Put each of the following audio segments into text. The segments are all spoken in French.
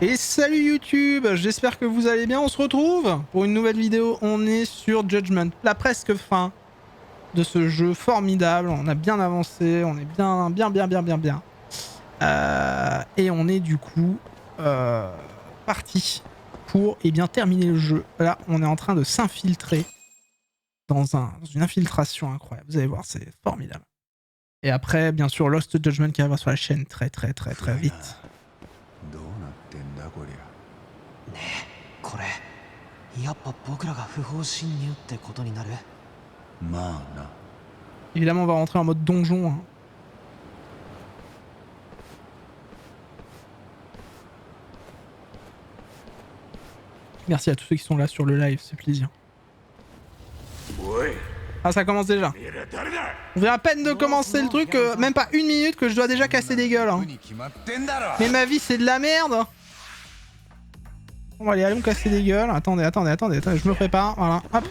Et salut YouTube, j'espère que vous allez bien, on se retrouve pour une nouvelle vidéo, on est sur Judgment, la presque fin de ce jeu formidable, on a bien avancé, on est bien. Et on est du coup parti pour terminer le jeu. Là, on est en train de s'infiltrer dans une infiltration incroyable, vous allez voir, c'est formidable. Et après, bien sûr, Lost Judgment qui arrivera sur la chaîne très vite. ねえこれやっぱ僕らが不法侵入ってことになる。まあな。 Évidemment, on va rentrer en mode donjon. Hein. Merci à tous ceux qui sont là sur le live, c'est plaisir. Ah, ça commence déjà. On vient à peine de commencer le truc, même pas une minute que je dois déjà casser des gueules. Hein. Mais ma vie, c'est de la merde. Bon, allez, allons casser des gueules. Attendez, je me prépare. Voilà, hop.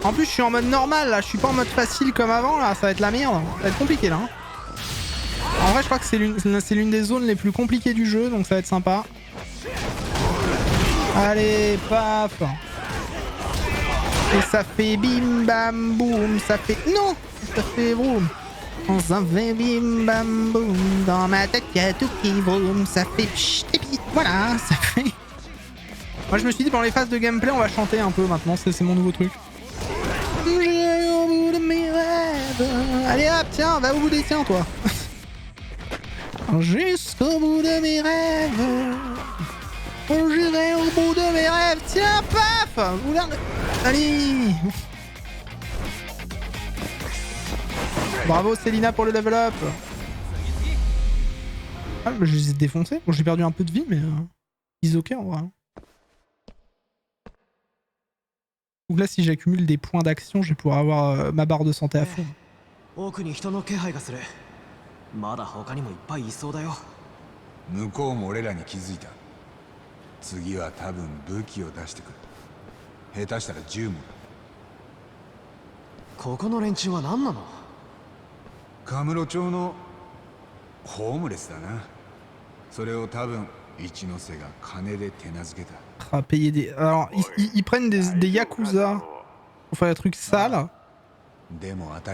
En plus, je suis en mode normal là, je suis pas en mode facile comme avant là, ça va être la merde. Ça va être compliqué là. Hein. En vrai, je crois que c'est l'une des zones les plus compliquées du jeu, donc ça va être sympa. Allez, paf. Et ça fait bim bam boum, ça fait... Non, ça fait vroom. Ça fait bim bam boum, dans ma tête y'a tout qui vroom, ça fait pchit et pit, voilà, ça fait... Moi je me suis dit pendant les phases de gameplay on va chanter un peu maintenant, c'est mon nouveau truc. J'irai au bout de mes rêves. Allez hop, tiens, va au bout des tiens toi. Jusqu'au bout de mes rêves. J'irai au bout de mes rêves. Tiens, paf. Allez. Bravo Célina pour le level up. Ah, mais je les ai défoncés. Bon, j'ai perdu un peu de vie, mais ils ok en vrai. Donc là, si j'accumule des points d'action, je vais pouvoir avoir ma barre de santé à fond. 奥に人の気配がする。まだ他にもいっぱいいそうだよ。向こうも俺らに気づいた。次は多分武器を出してくる。下手したら銃もだ。ここの連中は何なの？カムロ町のホームレスだな。それを多分一ノ瀬が金で手なずけた。 À payer des... Alors, ils prennent des yakuza pour faire des trucs sales,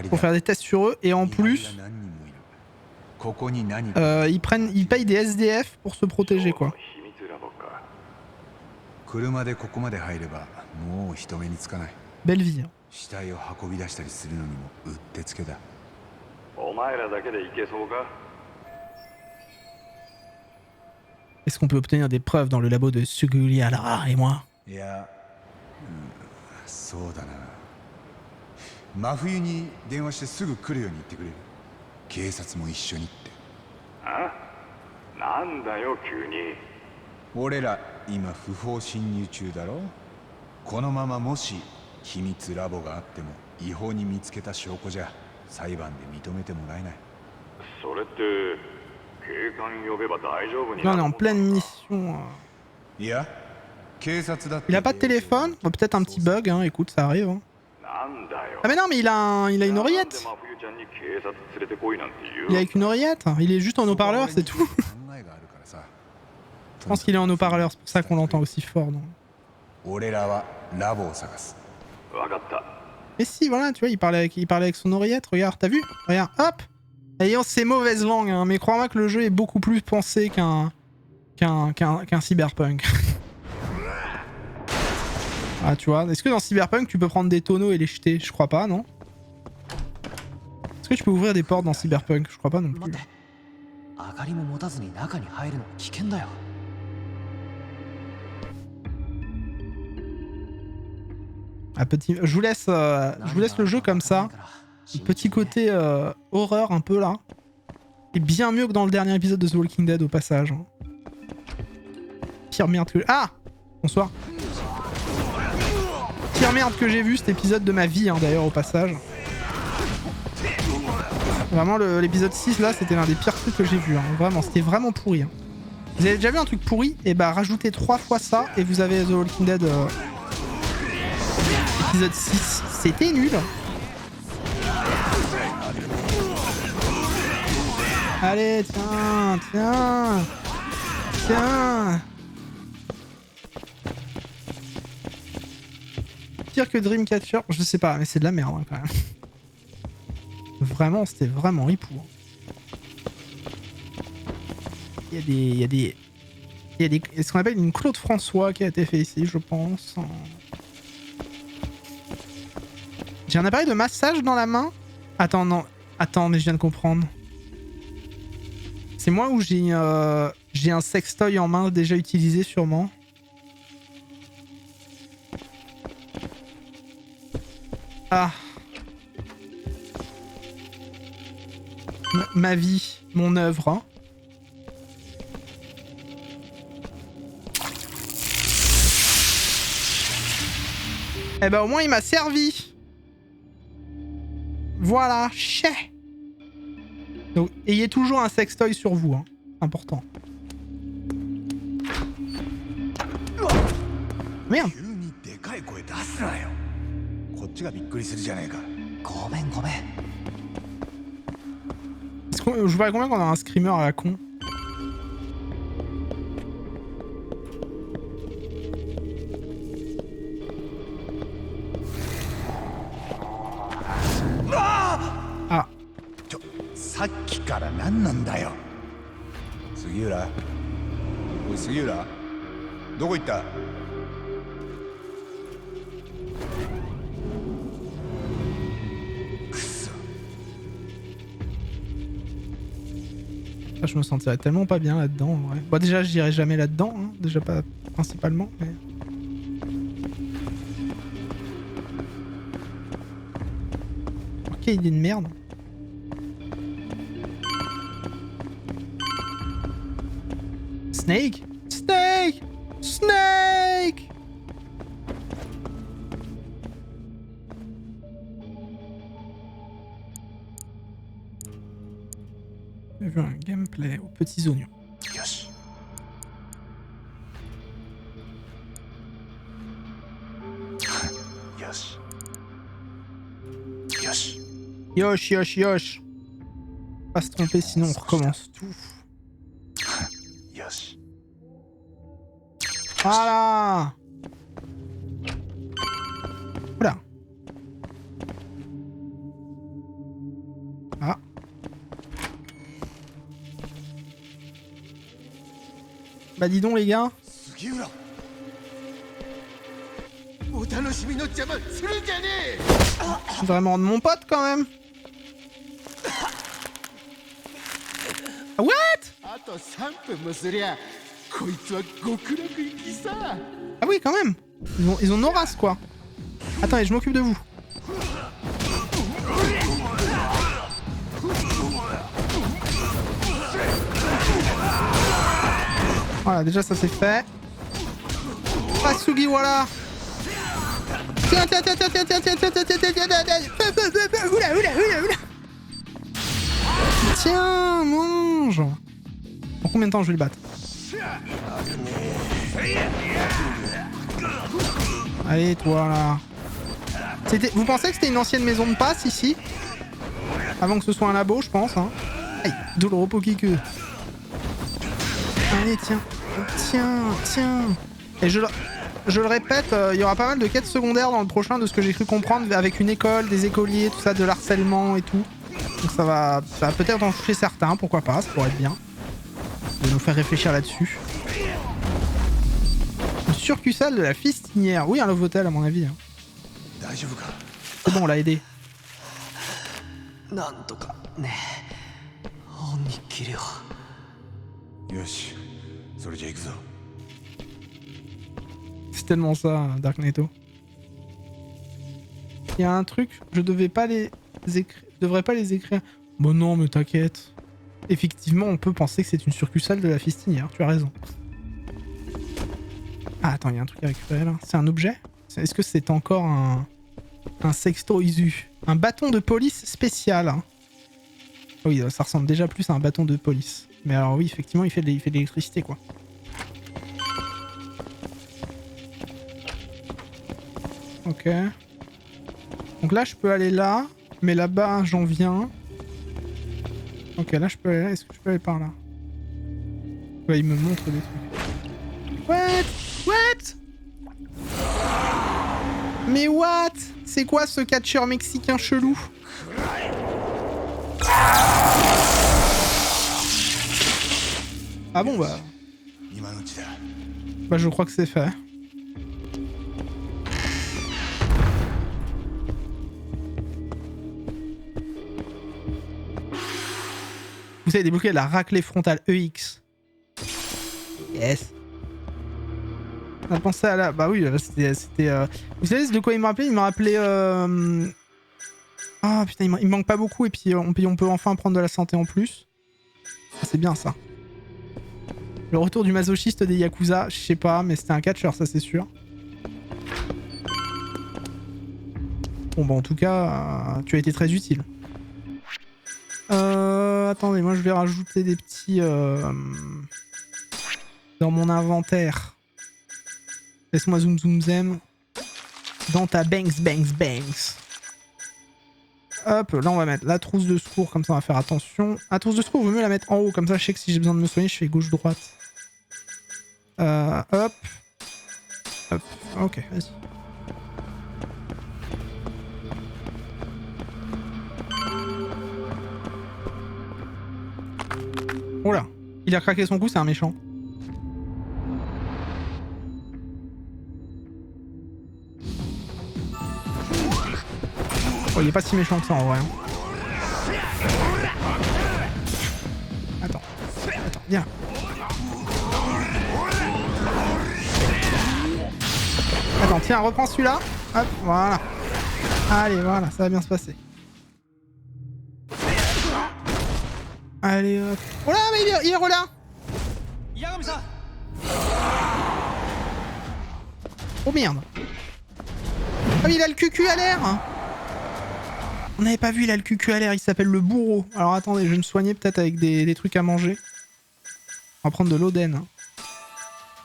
pour faire des tests sur eux, et en plus, ils payent des SDF pour se protéger, quoi. Belle vie. Hein. Est-ce qu'on peut obtenir des preuves dans le labo de Suguri Alara et moi? いや、そうだな。真冬に電話してすぐ来るように言ってくれる。警察も一緒にって。あ？なんだよ急に。俺ら今不法侵入中だろ。このままもし秘密ラボがあっても違法に見つけた証拠じゃ裁判で認めてもらえない。それって。 Là on est en pleine mission. Il a pas de téléphone, peut-être un petit bug, hein. Écoute, ça arrive. Hein. Ah mais non, mais il a une oreillette. Il est avec une oreillette, il est juste en haut-parleur, c'est tout. Je pense qu'il est en haut-parleur, c'est pour ça qu'on l'entend aussi fort. Non mais si, voilà, tu vois, il parlait avec son oreillette, regarde, t'as vu? Regarde, hop. Ayant ces mauvaises langues, hein, mais crois-moi que le jeu est beaucoup plus pensé qu'un cyberpunk. Ah, tu vois, est-ce que dans cyberpunk tu peux prendre des tonneaux et les jeter? Je crois pas, non? Est-ce que tu peux ouvrir des portes dans cyberpunk? Je crois pas non plus. Ah, petit... je vous laisse le jeu comme ça. Petit côté horreur un peu là. Et bien mieux que dans le dernier épisode de The Walking Dead au passage. Pire merde que... Ah! Bonsoir. Pire merde que j'ai vu cet épisode de ma vie hein, d'ailleurs au passage. Vraiment l'épisode 6 là c'était l'un des pires trucs que j'ai vu. Hein. Vraiment, c'était vraiment pourri. Hein. Vous avez déjà vu un truc pourri? Et bah rajoutez 3 fois ça et vous avez The Walking Dead épisode 6. C'était nul. Allez, tiens. pire que Dreamcatcher? Je sais pas, mais c'est de la merde hein, quand même. Vraiment, c'était vraiment ripou. Il y a des ce qu'on appelle une Claude François qui a été fait ici, je pense. J'ai un appareil de massage dans la main. Attends, non. Attends, mais je viens de comprendre. C'est moi où j'ai un sextoy en main déjà utilisé sûrement. Ah. Ma vie, mon œuvre. Hein. Eh ben au moins il m'a servi. Voilà, chais. Donc ayez toujours un sextoy sur vous, hein. Important. Merde. こっちがびっくりするじゃねえか。ごめんごめん。 Je vous parie combien qu'on a un screamer à la con? Ah. さっきから何なんだよ。杉浦。おい杉浦。どこ行った？ Je me sentirais tellement pas bien là-dedans en vrai. Bon déjà j'irai jamais là-dedans, hein. Déjà pas principalement, mais... Ok, il est une merde. Snake? Snake! Snake! J'ai vu un gameplay aux petits oignons. Yoshi. Yoshi. Yoshi. Yosh, yosh, yosh. Pas se tromper sinon on recommence tout. Yoshi. Voilà. Oula. Ah. Bah dis donc les gars. Je suis vraiment de mon pote quand même. What? Ah oui quand même. Ils ont nos races quoi. Attendez, je m'occupe de vous. Voilà, déjà ça c'est fait. Asugi, voilà. Tiens, tiens, tiens, tiens, tiens, tiens, tiens, tiens, tiens, tiens, tiens, tiens, tiens. Oula, oula, oula, oula. Tiens, mange. Pour combien de temps je vais le battre? Allez, toi là. Vous pensez que c'était une ancienne maison de passe ici? Avant que ce soit un labo, je pense. Hein. Aïe, douloureux Pokiku. Allez, tiens. Tiens, tiens. Et je le répète, il y aura pas mal de quêtes secondaires dans le prochain de ce que j'ai cru comprendre avec une école, des écoliers, tout ça, de l'harcèlement et tout. Donc ça va peut-être en toucher certains, pourquoi pas, ça pourrait être bien. De nous faire réfléchir là-dessus. Une succursale de la fistinière. Oui, un love hotel à mon avis. Hein. C'est bon, on l'a aidé. C'est tellement ça, Dark Netto. Il y a un truc, je devrais pas les écrire. Bon non, mais t'inquiète. Effectivement, on peut penser que c'est une succursale de la fistinière, tu as raison. Ah, attends, il y a un truc à récupérer là. C'est un objet? Est-ce que c'est encore un sexto isu? Un bâton de police spécial. Hein. Oui, ça ressemble déjà plus à un bâton de police. Mais alors oui, effectivement, il fait de l'électricité, quoi. Ok. Donc là, je peux aller là. Mais là-bas, j'en viens. Ok, là, je peux aller là. Est-ce que je peux aller par là? Ouais, il me montre des trucs. What? What? Mais what? C'est quoi ce catcheur mexicain chelou? Ah bon bah... Bah je crois que c'est fait. Vous avez débloqué la raclée frontale EX. Yes. On a pensé à la... Bah oui, c'était... Vous savez de quoi il me rappelait? Il m'a rappelé... Ah putain, il me manque pas beaucoup et puis on peut enfin prendre de la santé en plus. Ah, c'est bien ça. Le retour du masochiste des Yakuza, je sais pas, mais c'était un catcheur, ça c'est sûr. Bon bah en tout cas, tu as été très utile. Attendez, moi je vais rajouter des petits... dans mon inventaire. Laisse-moi zoom zoom zem. Dans ta bangs bangs bangs. Hop, là on va mettre la trousse de secours, comme ça on va faire attention. La trousse de secours, vaut mieux la mettre en haut, comme ça je sais que si j'ai besoin de me soigner, je fais gauche-droite. Hop. Hop. Ok, vas-y. Oh là, il a craqué son coup, c'est un méchant. Oh, il est pas si méchant que ça en vrai. Attends, viens. Attends, tiens, reprends celui-là. Hop, voilà. Allez, voilà, ça va bien se passer. Allez, hop. Oh là, mais il est relâ. Oh merde. Oh, il a le cucu à l'air. On n'avait pas vu, il a le cucu à l'air, il s'appelle le bourreau. Alors attendez, je vais me soigner peut-être avec des trucs à manger. On va prendre de l'Oden. On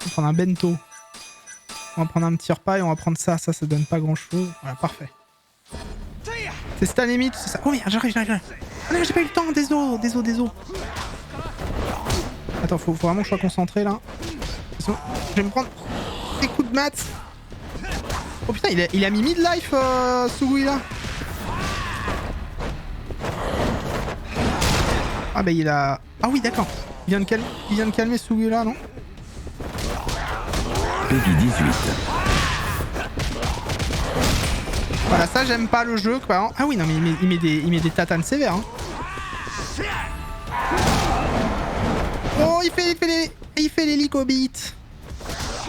va prendre un bento. On va prendre un petit repas et on va prendre ça. Ça donne pas grand-chose. Voilà, parfait. C'est Stanémite, c'est ça. Oh merde, j'arrive. Oh non, j'ai pas eu le temps, désolé. Attends, faut vraiment que je sois concentré là. Je vais me prendre des coups de maths. Oh putain, il a mis mid-life, Sugui là. Ah bah il a... Ah oui d'accord. Il vient de calmer Sugui là, non? Peggy 18. Voilà, ça j'aime pas le jeu. Quoi. Ah oui, non mais il met des tatanes sévères. Hein. Oh, il fait l'hélicobite.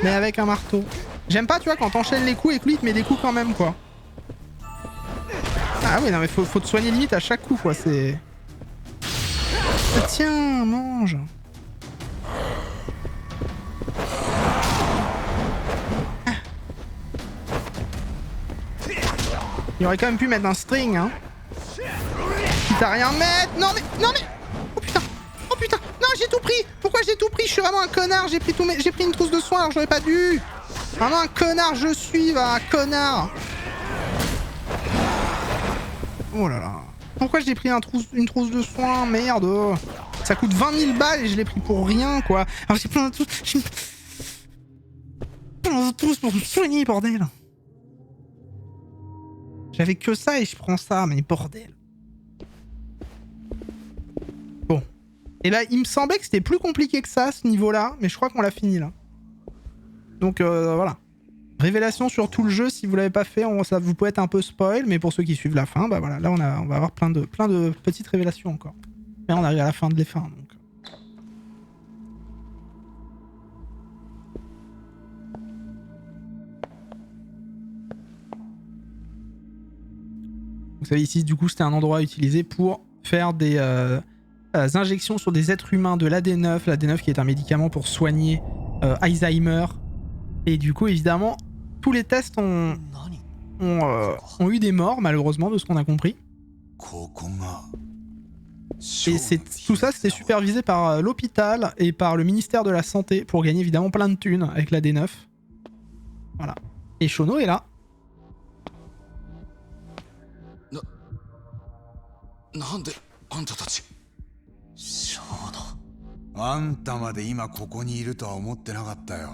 Mais avec un marteau. J'aime pas, tu vois, quand t'enchaînes les coups et que lui il te met des coups quand même, quoi. Ah oui, non mais faut te soigner limite à chaque coup, quoi. C'est... Tiens, mange. Il aurait quand même pu mettre un string, hein. Quitte à rien mettre. Non mais... Oh putain. Non, j'ai tout pris. Pourquoi j'ai tout pris? Je suis vraiment un connard. J'ai pris une trousse de soins alors j'aurais pas dû. Vraiment un connard je suis, va. Un connard. Oh là là. Pourquoi j'ai pris une trousse de soins? Merde. Ça coûte 20 000 balles et je l'ai pris pour rien, quoi. Alors j'ai plein de trousse... Plein de trousse pour me soigner, bordel. J'avais que ça et je prends ça, mais bordel. Bon. Et là, il me semblait que c'était plus compliqué que ça, ce niveau-là, mais je crois qu'on l'a fini, là. Donc, voilà. Révélation sur tout le jeu, si vous l'avez pas fait, ça vous pouvez être un peu spoil, mais pour ceux qui suivent la fin, bah voilà, là on va avoir plein de petites révélations encore. Et on arrive à la fin de les fins, donc. Vous savez, ici, du coup, c'était un endroit utilisé pour faire des injections sur des êtres humains de l'AD9. L'AD9 qui est un médicament pour soigner Alzheimer. Et du coup, évidemment, tous les tests ont eu des morts, malheureusement, de ce qu'on a compris. Et tout ça, c'était supervisé par l'hôpital et par le ministère de la Santé pour gagner évidemment plein de thunes avec l'AD9. Voilà. Et Shono est là. なんであんたたち。ショーノ。あんたまで今ここにいるとは思ってなかったよ。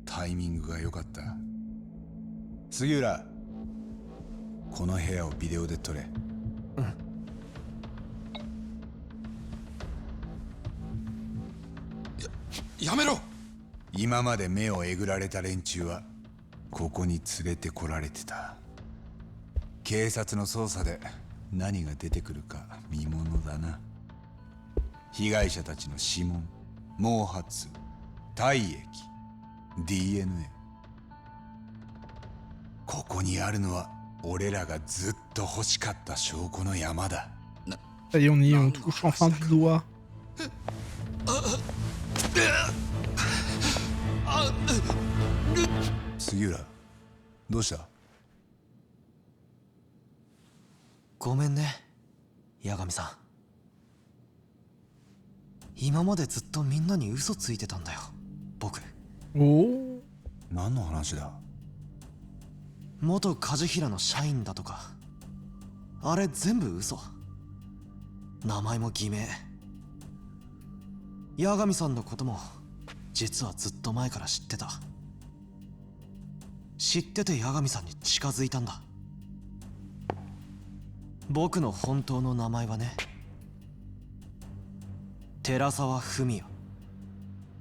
タイミングが良かった。杉浦、この部屋をビデオで撮れ。やめろ。今まで目をえぐられた連中はここに連れてこられてた。警察の捜査で何が出てくるか見ものだな。被害者たちの指紋、毛髪、体液、 DNA。 ここにあるのは俺らがずっと欲しかった証拠の山だ。 Ça y est, on y est, on touche enfin du doigt. 杉浦、どうした？ごめんね、八神さん。今までずっとみんなに嘘ついてたんだよ、僕。Oh. 何の話だ？元梶平の社員だとか、あれ全部嘘。名前も偽名。八神さんのことも実はずっと前から知ってた。知ってて八神さんに近づいたんだ。僕の本当の名前はね、寺沢文也。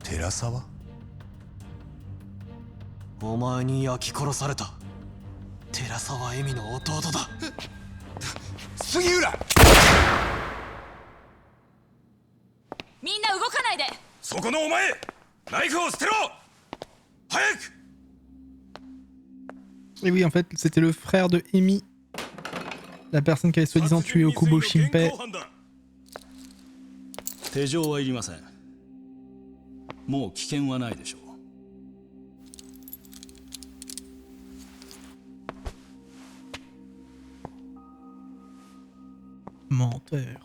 寺沢？お前に焼き殺された寺沢恵美の弟だ。杉浦！みんな動かないで。そこのお前、ナイフを捨てろ。早く。 Et oui, en fait, c'était le frère de Emi, la personne qui avait soi-disant tué Okubo Shinpei. 手錠はいりません。もう危険はないでしょう。 Menteur.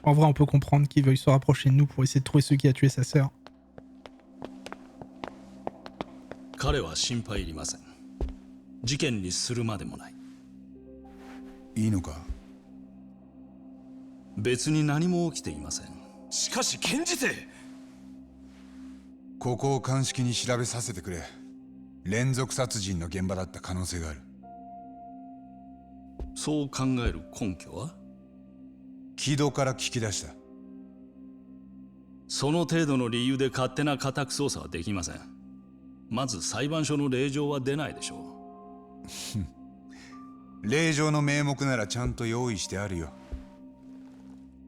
En vrai, on peut comprendre qu'il veuille se rapprocher de nous pour essayer de trouver celui qui a tué sa sœur. 彼は心配いりません。事件にするまでもない。いいのか？別に何も起きていません。しかし検事正、ここを鑑識に調べさせてくれ。連続殺人の現場だった可能性がある。そう考える根拠は？木戸から聞き出した。その程度の理由で勝手な家宅捜査はできません。まず裁判所の令状は出ないでしょう。令状の名目ならちゃんと用意してあるよ。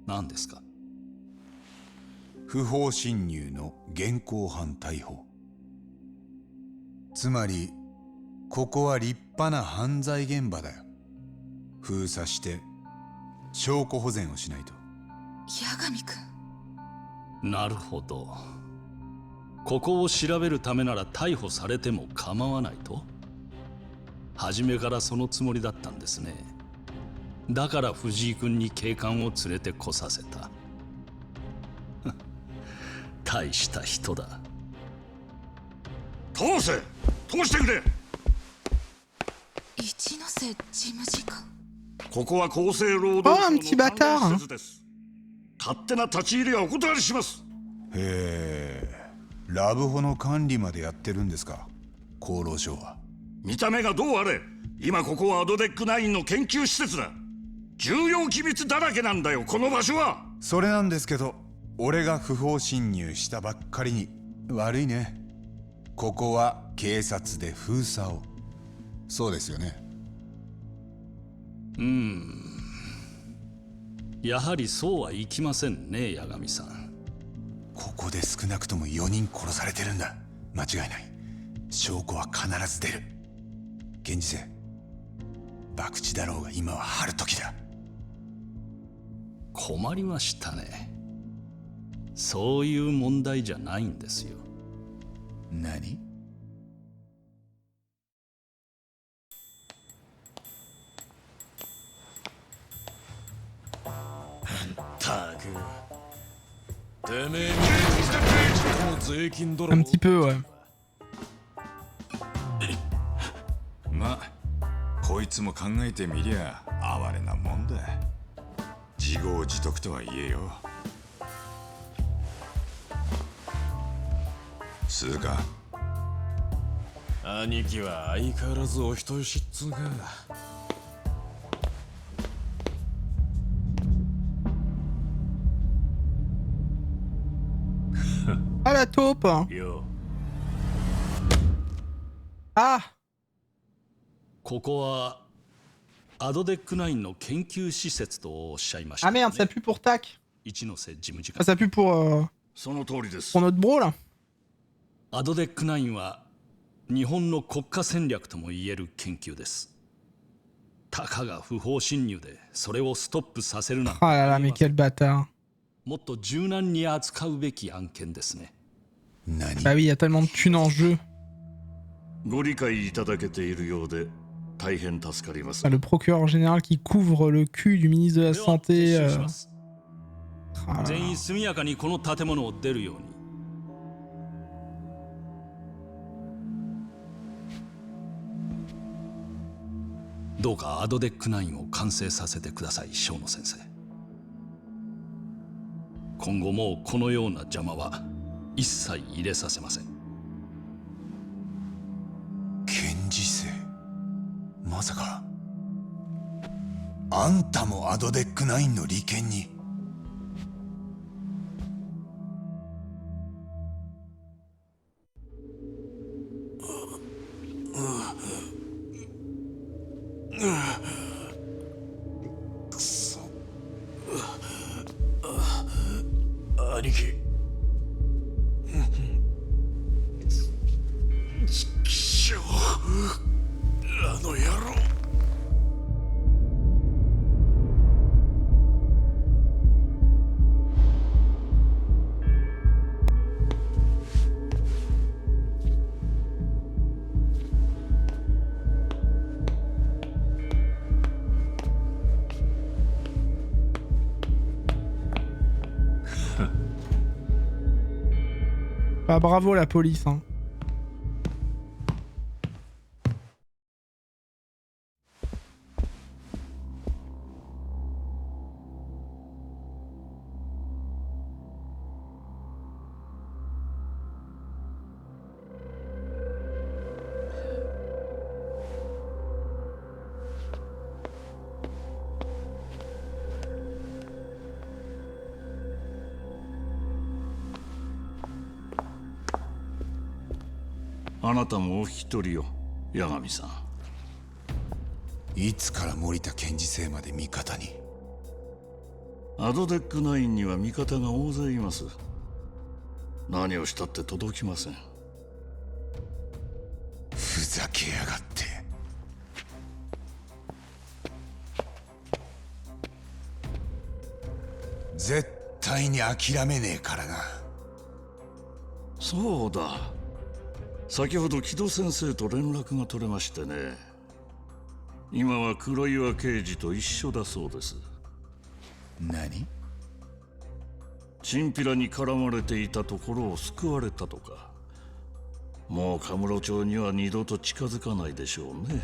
何ですか？不法侵入の現行犯逮捕。つまりここは立派な犯罪現場だよ。封鎖して証拠保全をしないと。八神くん。なるほど。ここを調べるためなら逮捕されても構わないと？初めからそのつもりだったんですね。だから藤井君に警官を連れてこさせた。大した人だ。通せ、通してくれ。一ノ瀬事務次官。ここは厚生労働省の関連施設です。勝手な立ち入りはお断りします。へえ、ラブホの管理までやってるんですか、厚労省は。見た目がどうあれ、今ここはアドデック9の研究施設だ。重要機密だらけなんだよ、この場所は。それなんですけど、俺が不法侵入したばっかりに悪いね。ここは警察で封鎖を。そうですよね。やはりそうはいきませんね、八神さん。ここで少なくとも4人殺されてるんだ。間違いない。証拠は必ず出る。検事正、博打だろうが今は春時だ。困りましたね。そういう問題じゃないんですよ。何？たく、てめえも税金泥棒。 Un petit peu, ouais. まあこいつも考えてみりゃ哀れなもんだ。自業自得とはいえよ。つうか兄貴は相変わらずお人よしっつうか。Ah, la taupe. よ、Ah, ここはアドデック9の研究施設とおっしゃいました ah よ merde, ça ね。 pue pour Tac. 一ノ瀬事務次 Ah, 官。 ça pueその通りです。 pour notre bro là. アドデック9は日本の国家戦略とも言える研究です。たかが不法侵入でそれをストップさせるなんて Ah là là, mais quel bâtard. もっと柔軟に扱うべき案件ですね。何 Bah oui, il y a tellement de thunes en jeu. ご理解いただけているようで大変助かります。 Ah, le procureur général qui couvre le cul du ministre de la では Santé. 撤収します。 Ah là 全 là. 員速やかにこの建物を出るように。どうかアドデック9を完成させてください、生野先生。今後もうこのような邪魔は一切入れさせません。検事正、まさかあんたもアドデック9の利権に。兄貴。ちきしょう。あの野郎。Bah bravo la police, hein. .あなたもお一人よ、八神さん。いつから森田検事正まで味方に。アドデック9には味方が大勢います。何をしたって届きません。ふざけやがって。絶対に諦めねえからな。そうだ、先ほど木戸先生と連絡が取れましてね。今は黒岩刑事と一緒だそうです。何？チンピラに絡まれていたところを救われたとか。もうカムロ町には二度と近づかないでしょうね。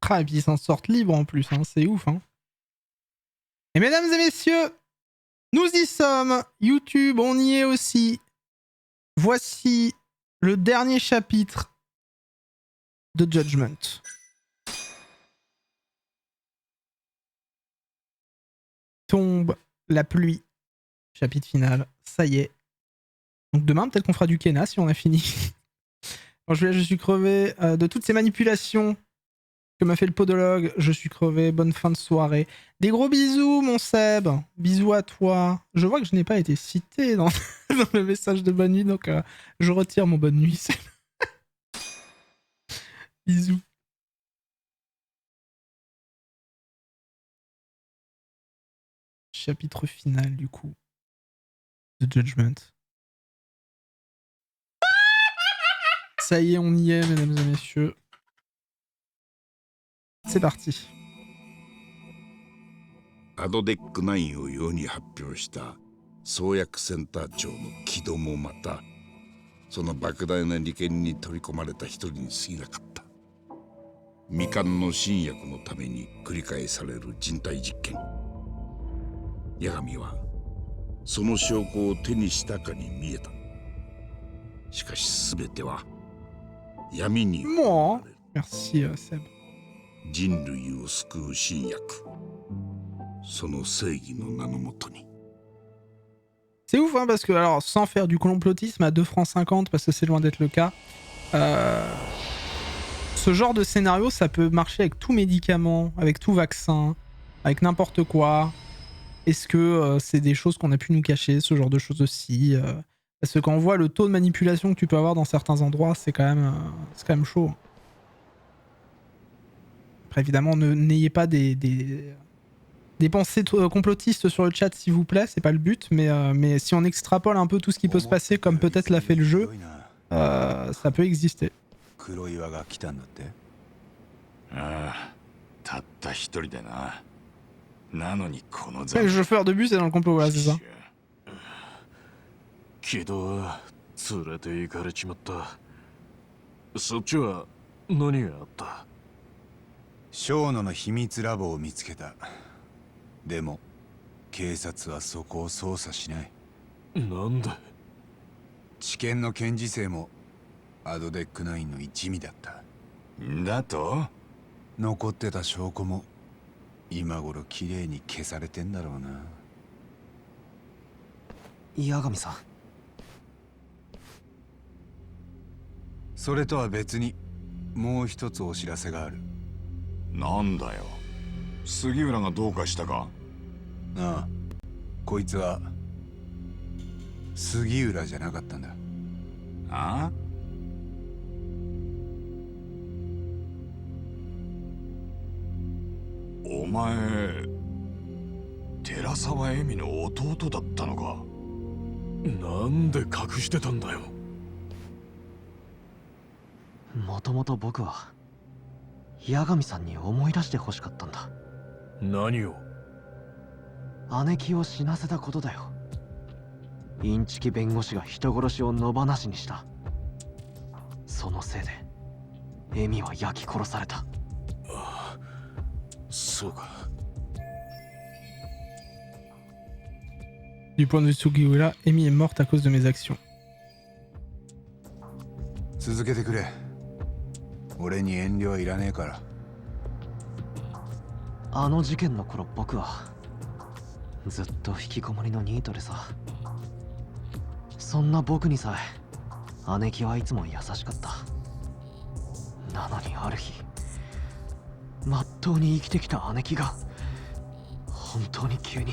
Ah, et puis ils s'en sortent libres en plus, hein. C'est ouf, hein. Et mesdames et messieurs, nous y sommes. YouTube, on y est aussi. Voici le dernier chapitre de Judgment. Tombe la pluie. Chapitre final. Ça y est. Donc demain, peut-être qu'on fera du Kena si on a fini. Bon, je suis crevé de toutes ces manipulations que m'a fait le podologue. Je suis crevé. Bonne fin de soirée. Des gros bisous, mon Seb. Bisous à toi. Je vois que je n'ai pas été cité dans, dans le message de bonne nuit, donc je retire mon bonne nuit. Bisous. Chapitre final, du coup, de Judgment. Ça y est, on y est, mesdames et messieurs. C'est parti. アドデック9を世に発表した創薬センター長の木戸もまたその莫大な利権に取り込まれた一人に過ぎなかった。未完の新薬のために繰り返される人体実験。八神はその証拠を手にしたかに見えた。しかし全ては闇に覆 Moi, われる merci Seb. 人類を救う新薬、その正義の名のもとに。 C'est ouf, hein, parce que, alors, sans faire du complotisme à 2 francs 50, parce que c'est loin d'être le cas, ce genre de scénario, ça peut marcher avec tout médicament, avec tout vaccin, avec n'importe quoi. Est-ce que c'est des choses qu'on a pu nous cacher, ce genre de choses aussi parce que quand on voit le taux de manipulation que tu peux avoir dans certains endroits, c'est quand même chaud. Après, évidemment, n'ayez pas des pensées complotistes sur le chat, s'il vous plaît, c'est pas le but, mais si on extrapole un peu tout ce qui peut se passer, comme peut-être l'a fait le jeu, ça peut exister. 黒岩が来たんだって。ああ、たった一人でな。なのにこの Le chauffeur de bus est dans le complot, voilà, c'est ça. 木戸は連れて行かれちまった。そっちは何があった？小野の秘密ラボを見つけた。でも警察はそこを捜査しない。なんで？治験の検事生もアドデック9の一味だった。だと？残ってた証拠も今頃きれいに消されてんだろうな。八神さん。それとは別にもう一つお知らせがある。なんだよ。杉浦がどうかしたか？ああ、こいつは杉浦じゃなかったんだ。ああ？お前、寺沢恵美の弟だったのか？なんで隠してたんだよ。もともと僕は八神さんに思い出してほしかったんだ。何を？姉貴を死なせたことだよ。インチキ弁護士が人殺しを野放しにした。そのせいでエミは焼き殺された。ああ、そうか。Du point de vue de Sugiura, Amy est morte à cause de mes actions. 続けてくれ。俺に遠慮はいらねえから。あの事件の頃、僕はずっと引きこもりのニートでさ。そんな僕にさえ姉貴はいつも優しかった。なのにある日、まっとうに生きてきた姉貴が本当に急に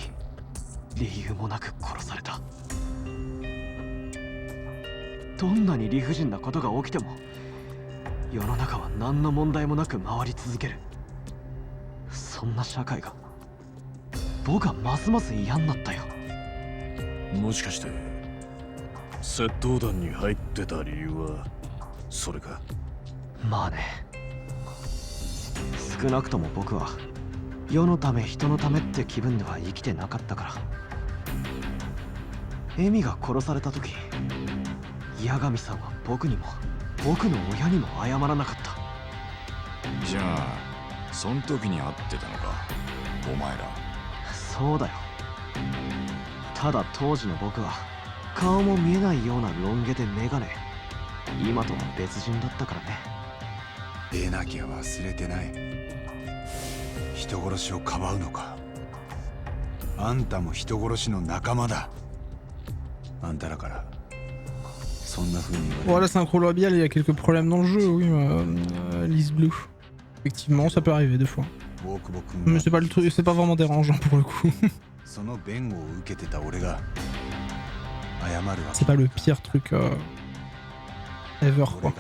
理由もなく殺された。どんなに理不尽なことが起きても世の中は何の問題もなく回り続ける。そんな社会が僕はますます嫌になったよ。もしかして窃盗団に入ってた理由はそれか？まあね。少なくとも僕は世のため人のためって気分では生きてなかったから。エミが殺された時、八神さんは僕にも僕の親にも謝らなかった。じゃあそん時に会ってたのか、お前ら。そうだよ。ただ当時の僕は顔も見えないようなロン毛でメガネ。今とは別人だったからね。でなきゃ忘れてない。人殺しをかばうのか。あんたも人殺しの仲間だ。あんたらからそんな風に言われる。 Voilà, synchro labial, il y a quelques problèmes dans le jeu, oui, Lise Blue. Effectivement, ça peut arriver des fois. Mais c'est pas le truc, c'est pas vraiment dérangeant pour le coup. C'est pas le pire truc ever, quoi.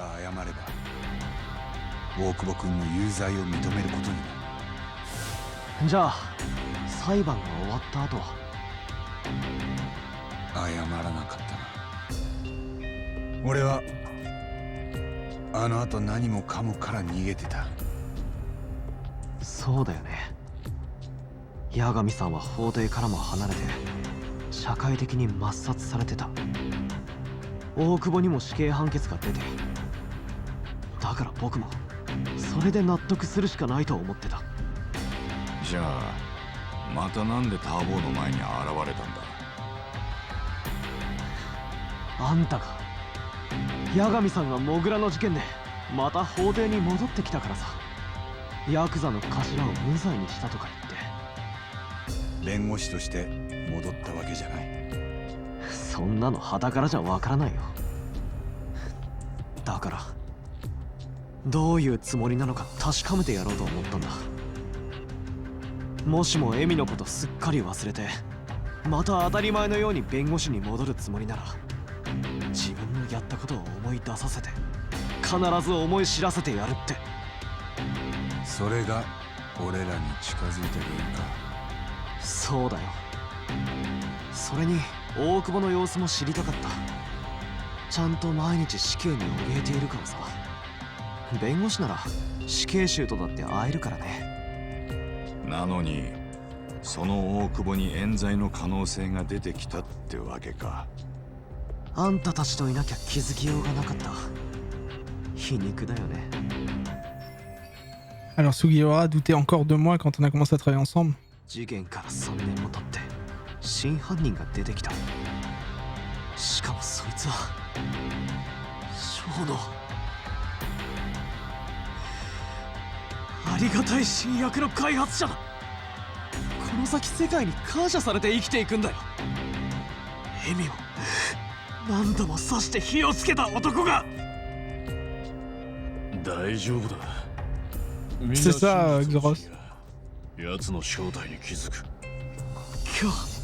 じゃあ裁判が終わった後は？謝らなかったな。俺はあの後何もかもから逃げてた。そうだよね。八神さんは法廷からも離れて社会的に抹殺されてた。大久保にも死刑判決が出て、だから僕もそれで納得するしかないと思ってた。じゃあまたなんでターボーの前に現れたんだ？あんたが八神さんがモグラの事件でまた法廷に戻ってきたからさ。ヤクザの頭を無罪にしたとか言って。弁護士として戻ったわけじゃない。そんなの傍からじゃわからないよ。だからどういうつもりなのか確かめてやろうと思ったんだ。もしもエミのことすっかり忘れてまた当たり前のように弁護士に戻るつもりなら、自分のやったことを思い出させて必ず思い知らせてやるって。それが俺らに近づいた原因か。そうだよ。それに大久保の様子も知りたかった。ちゃんと毎日死刑に怯えているからさ。弁護士なら死刑囚とだって会えるからね。なのにその大久保に冤罪の可能性が出てきたってわけか。あんたたちといなきゃ気づきようがなかった。皮肉だよね。Alors Sugiura doutait encore de moi quand on a commencé à travailler ensemble. 事件から3年も経って真犯人が出てきた。しかもそいつはショーのありがたい新薬の開発者だ。この先世界に感謝されて生きていくんだよ。エミを何度も刺して火をつけた男が。大丈夫だ。 C'est ça, Gross. 奴の正体に気づく。今日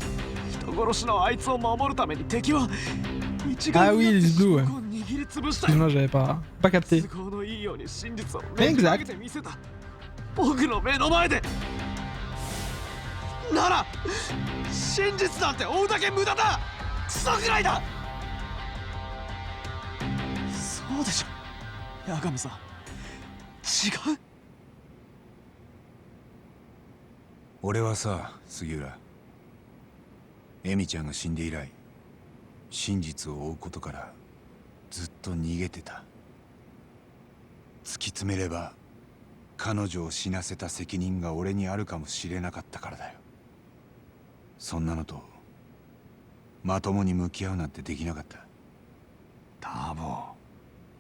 人殺しのあいつを守るために敵は一 Ah 丸 oui, になって les 証 Blue, 拠 ouais. を握りつぶしたよ。 Excuse-moi, j'avais pas capté. 都合のいいように真実を Exact. ねじ曲げてみせた。僕の目の前で。なら真実なんて追うだけ無駄だ。クソくらいだ。そうでしょ八神さん。違う。俺はさ、杉浦、エミちゃんが死んで以来真実を追うことからずっと逃げてた。突き詰めれば彼女を死なせた責任が俺にあるかもしれなかったからだよ。そんなのとまともに向き合うなんてできなかった。ターボ。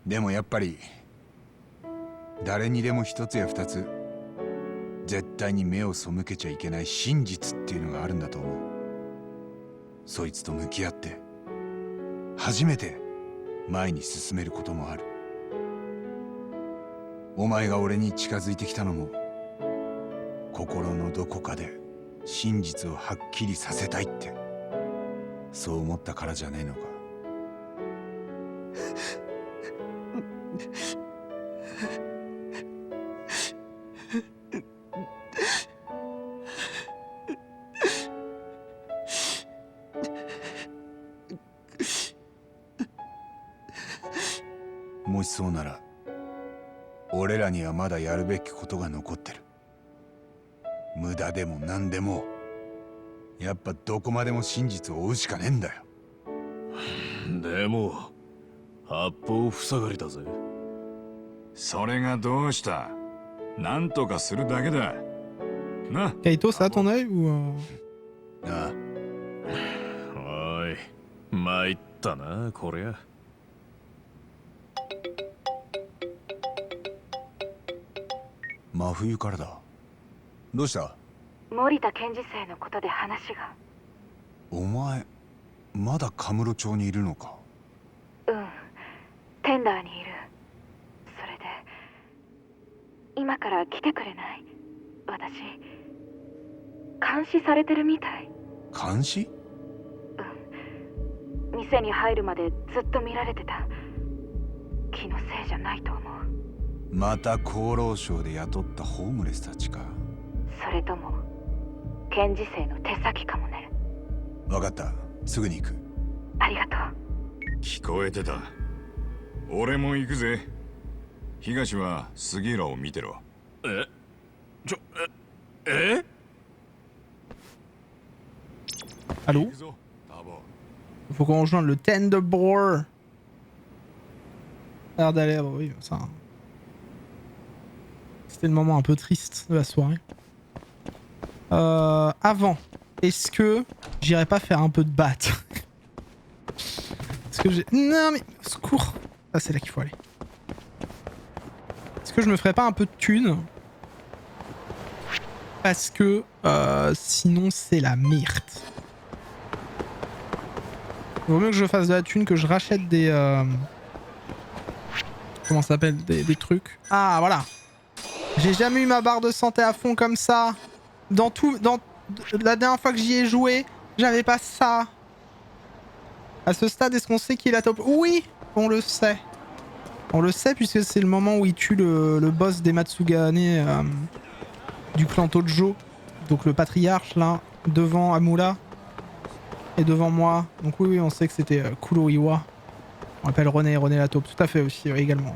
でもやっぱり誰にでも一つや二つ絶対に目を背けちゃいけない真実っていうのがあるんだと思う。そいつと向き合って初めて前に進めることもある。お前が俺に近づいてきたのも心のどこかで真実をはっきりさせたいってそう思ったからじゃねえのか。もしそうなら俺らにはまだやるべきことが残ってる。無駄でも何でもやっぱどこまでも真実を追うしかねえんだよ。でも八方塞がりだぜ。それがどうした。なんとかするだけだな。 Kaito, ça a ton œil ou あおい、参ったなこりゃ。真冬からだ。どうした。森田検事正のことで話が。お前まだカムロ町にいるのか。うん、テンダーにいる。それで今から来てくれない？私監視されてるみたい。監視？うん、店に入るまでずっと見られてた。気のせいじゃないと思う。また厚労省で雇ったホームレスたちか。それとも検事正の手先かもね。分かった、すぐに行く。ありがとう。聞こえてた。俺も行くぜ。東は杉浦を見てろ。え Allô? Faut qu'on rejoigne le Tenderboar. Ça a l'air d'aller, oui, ça. C'était le moment un peu triste de la soirée. Avant, est-ce que j'irais pas faire un peu de batte? Parce Est-ce que j'ai... Non mais... Secours. Ah, c'est là qu'il faut aller. Est-ce que je me ferais pas un peu de thunes? Parce que sinon c'est la merde. Il vaut mieux que je fasse de la thune, que je rachète des... Comment ça s'appelle, des trucs. Ah voilà. J'ai jamais eu ma barre de santé à fond comme ça. Dans la dernière fois que j'y ai joué, j'avais pas ça. À ce stade, est-ce qu'on sait qui est la top? Oui, on le sait. On le sait puisque c'est le moment où il tue le boss des Matsugane du clan Tojo. Donc le patriarche là, devant Amula et devant moi. Donc oui, on sait que c'était Kuroiwa. On appelle René la taupe, tout à fait aussi également.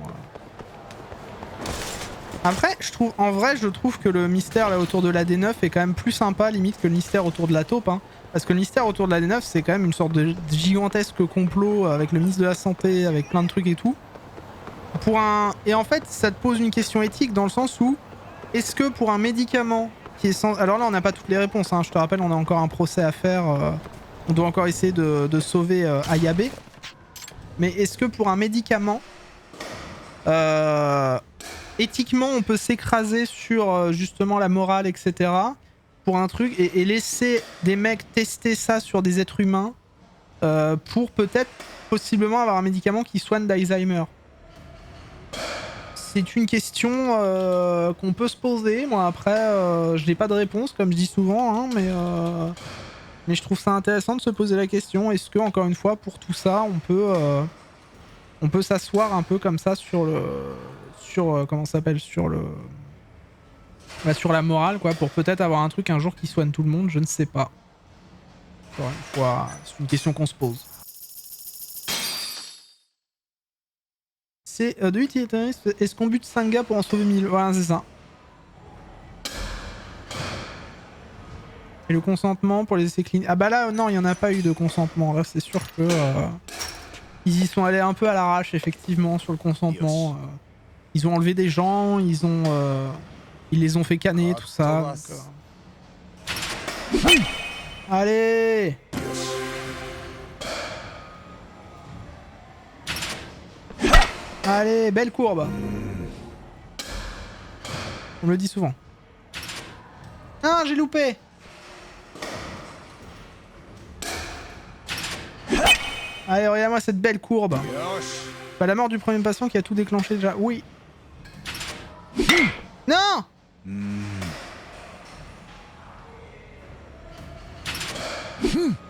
Après, je trouve que le mystère là autour de la D9 est quand même plus sympa limite que le mystère autour de la taupe. Hein. Parce que le mystère autour de la D9 c'est quand même une sorte de gigantesque complot avec le ministre de la Santé, avec plein de trucs et tout. Et en fait, ça te pose une question éthique dans le sens où est-ce que pour un médicament qui est sans... Alors là, on n'a pas toutes les réponses. Hein. Je te rappelle, on a encore un procès à faire. On doit encore essayer de sauver Ayabe. Mais est-ce que pour un médicament, éthiquement, on peut s'écraser sur justement la morale, etc. pour un truc et laisser des mecs tester ça sur des êtres humains pour peut-être, possiblement avoir un médicament qui soigne d'Alzheimer? C'est une question qu'on peut se poser. Moi, après, je n'ai pas de réponse, comme je dis souvent, hein, mais je trouve ça intéressant de se poser la question. Est-ce que, encore une fois, pour tout ça, on peut s'asseoir un peu comme ça sur comment ça s'appelle, sur la morale, quoi, pour peut-être avoir un truc un jour qui soigne tout le monde. Je ne sais pas. Encore une fois, c'est une question qu'on se pose. C'est de l'utilitarisme. Est-ce qu'on bute 5 gars pour en sauver 1000? Voilà, c'est ça. Et le consentement pour les essais cliniques. Ah bah là, non, il n'y en a pas eu de consentement. Là, c'est sûr que... ils y sont allés un peu à l'arrache, effectivement, sur le consentement. Ils ont enlevé des gens, ils les ont fait canner, tout ça. Donc, allez! Allez, belle courbe. On me le dit souvent. Ah, j'ai loupé. Allez, regarde-moi cette belle courbe. Bah, la mort du premier patient qui a tout déclenché déjà. Oui. Non.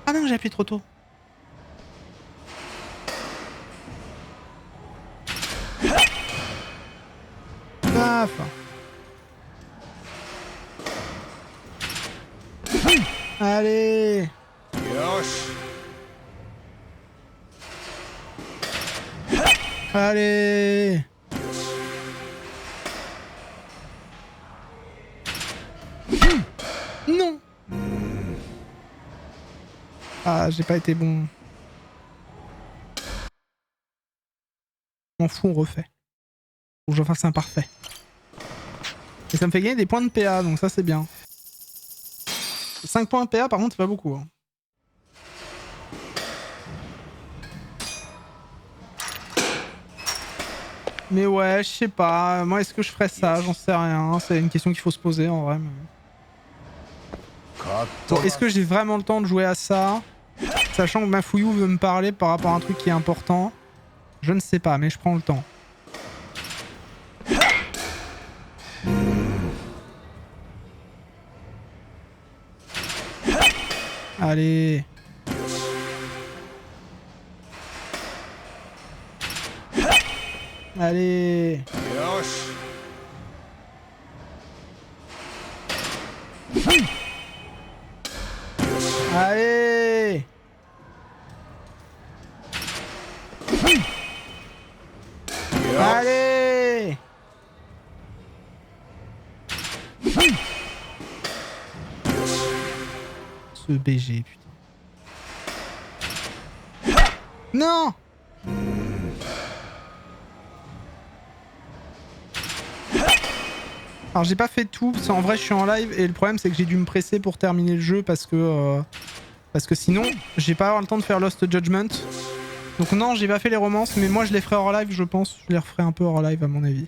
Ah non, j'ai appuyé trop tôt. Paf. Allez. Allez. Non. Ah, j'ai pas été bon. M'en fous, on refait. Faut que je fasse un parfait. Et ça me fait gagner des points de PA, donc ça c'est bien. 5 points de PA par contre c'est pas beaucoup. Hein. Mais ouais, je sais pas. Moi est-ce que je ferais ça? J'en sais rien. C'est une question qu'il faut se poser en vrai. Mais... Bon, est-ce que j'ai vraiment le temps de jouer à ça? Sachant que ma fouillou veut me parler par rapport à un truc qui est important. Je ne sais pas, mais je prends le temps. Allez. Allez. Allez. Allez. Ce BG, putain. Non. Alors j'ai pas fait tout, parce qu'en vrai je suis en live et le problème c'est que j'ai dû me presser pour terminer le jeu parce que sinon j'ai pas avoir le temps de faire Lost Judgment. Donc non, j'ai pas fait les romances, mais moi je les ferai hors live, je pense. Je les referai un peu hors live à mon avis.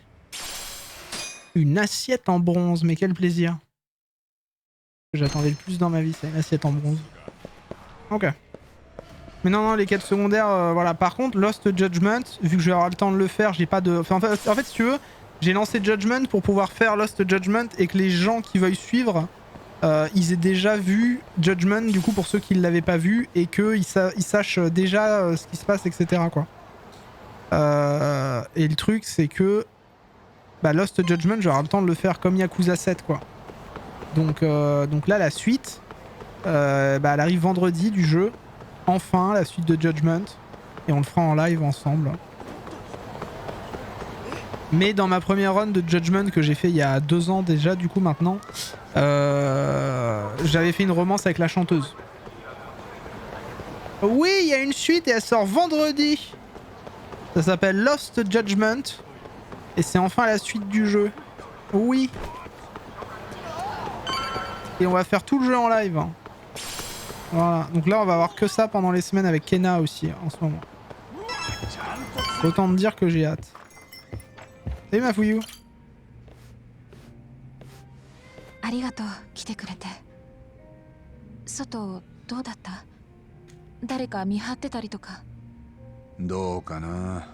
Une assiette en bronze, mais quel plaisir. J'attendais le plus dans ma vie, c'est une assiette en bronze. Ok. Mais non, les quêtes secondaires, voilà. Par contre, Lost Judgment, vu que je vais avoir le temps de le faire, j'ai pas de... Enfin, en fait, si tu veux, j'ai lancé Judgment pour pouvoir faire Lost Judgment et que les gens qui veuillent suivre, ils aient déjà vu Judgment, du coup, pour ceux qui ne l'avaient pas vu, et qu'ils sachent déjà ce qui se passe, etc., quoi. Et le truc, c'est que bah, Lost Judgment, j'aurai le temps de le faire comme Yakuza 7, quoi. Donc là, la suite, bah, elle arrive vendredi du jeu. Enfin, la suite de Judgment. Et on le fera en live ensemble. Mais dans ma première run de Judgment que j'ai fait il y a 2 ans déjà, du coup, maintenant, j'avais fait une romance avec la chanteuse. Oui, il y a une suite et elle sort vendredi. Ça s'appelle Lost Judgment. Et c'est enfin la suite du jeu. Oui. Et on va faire tout le jeu en live. Voilà. Donc là, on va avoir que ça pendant les semaines avec Kena aussi, en ce moment. Autant te dire que j'ai hâte. Salut ma fouillou. ありがとう来てくれて。外どうだった？誰か見張ってたりとか。どうかな。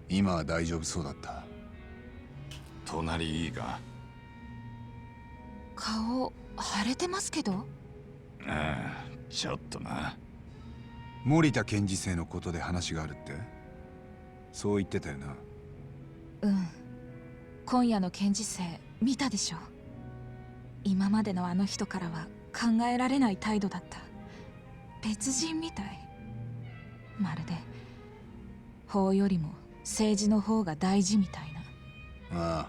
今は大丈夫そうだった。隣いいか？顔腫れてますけど。ああ、ちょっとな。森田検事正のことで話があるって？そう言ってたよな。うん。今夜の検事正見たでしょ。今までのあの人からは考えられない態度だった。別人みたい。まるで法よりも政治の方が大事みたいな。ああ。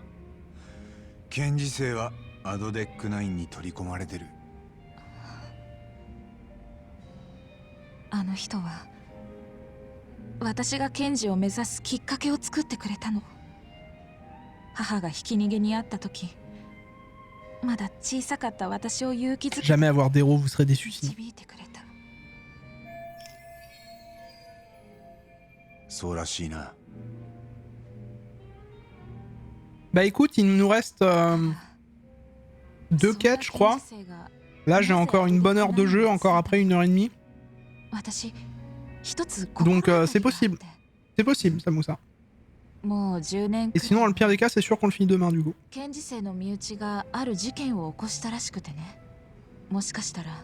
検事正はアドデック9に取り込まれてる。あの人は私が検事を目指すきっかけを作ってくれたの。母がひき逃げにあった時、まだ小さかった私を勇気づけて Jamais avoir d'héros, vous serez déçus sinon. 導いてくれた。そうらしいな。Bah écoute, il nous reste 2 quêtes, je crois. Là, j'ai encore une bonne heure de jeu, encore après 1h30. Donc c'est possible. C'est possible, Samoussa. Et sinon, dans le pire des cas, c'est sûr qu'on le finit demain, du coup. 検事正の身内がある事件を起こしたらしくてね。もしかしたら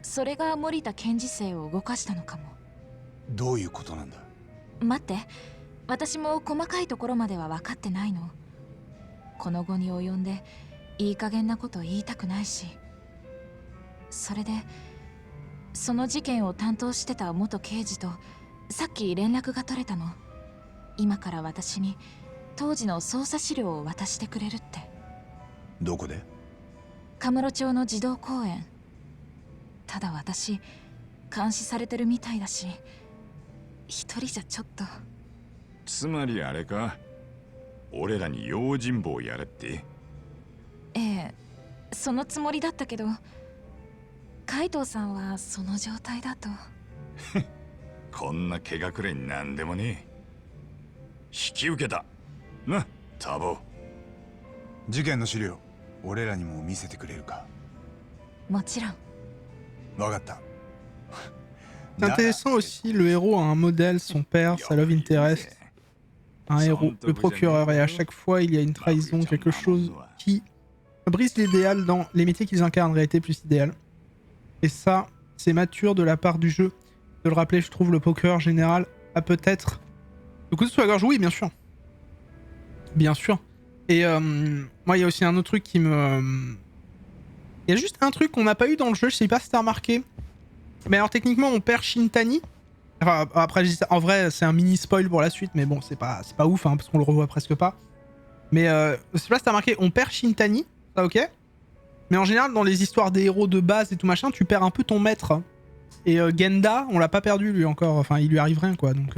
それが森田検事正を動かしたのかも。どういうことなんだ？待って、私も細かいところまでは分かってないの。この後に及んでいい加減なこと言いたくないし。それでその事件を担当してた元刑事とさっき連絡が取れたの。今から私に当時の捜査資料を渡してくれるって。どこで？カムロ町の児童公園。ただ私監視されてるみたいだし、一人じゃちょっと。つまりあれか、俺らに用心棒やれって？ええ、そのつもりだったけど、海藤さんはその状態だと。こんな怪我くれになんでもねえ。引き受けたな、タボ。事件の資料、俺らにも見せてくれるか？もちろん。わかった。 C'est intéressant aussi, le héros a un modèle, son père, sa love interest, un héros, le procureur, et à chaque fois il y a une trahison, quelque chose qui brise l'idéal dans les métiers qu'ils incarnent, réalité plus idéal. Et ça, c'est mature de la part du jeu. De le rappeler, je trouve, le procureur général a peut-être le coup de sous la gorge, oui, bien sûr. Bien sûr. Et moi, il y a aussi un autre truc qui me... Il y a juste un truc qu'on n'a pas eu dans le jeu, je sais pas si t'as remarqué. Mais alors techniquement on perd Shintani. Enfin après je dis ça, en vrai c'est un mini spoil pour la suite, mais bon c'est pas ouf hein, parce qu'on le revoit presque pas. Mais je sais pas si t'as remarqué, on perd Shintani, ça ok. Mais en général dans les histoires des héros de base et tout machin, tu perds un peu ton maître. Et Genda, on l'a pas perdu lui encore, enfin il lui arrive rien quoi donc...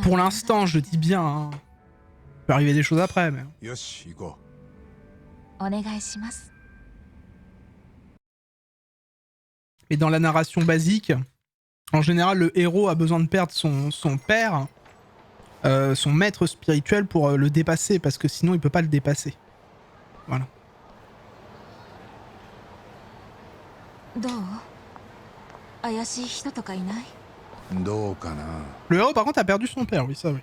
Pour l'instant je dis bien, hein. Il peut arriver des choses après mais... Yoshi, go. Et dans la narration basique, en général, le héros a besoin de perdre son père, son maître spirituel pour le dépasser, parce que sinon il peut pas le dépasser. Voilà. Le héros par contre a perdu son père, oui ça oui.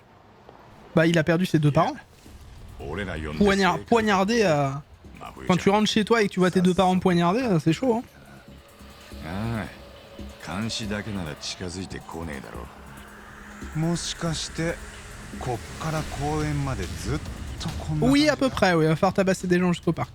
Bah il a perdu ses 2 parents. Poignardé à... Quand tu rentres chez toi et que tu vois tes 2 parents poignardés, c'est chaud hein. Oui à peu près, oui, il va falloir tabasser des gens jusqu'au parc.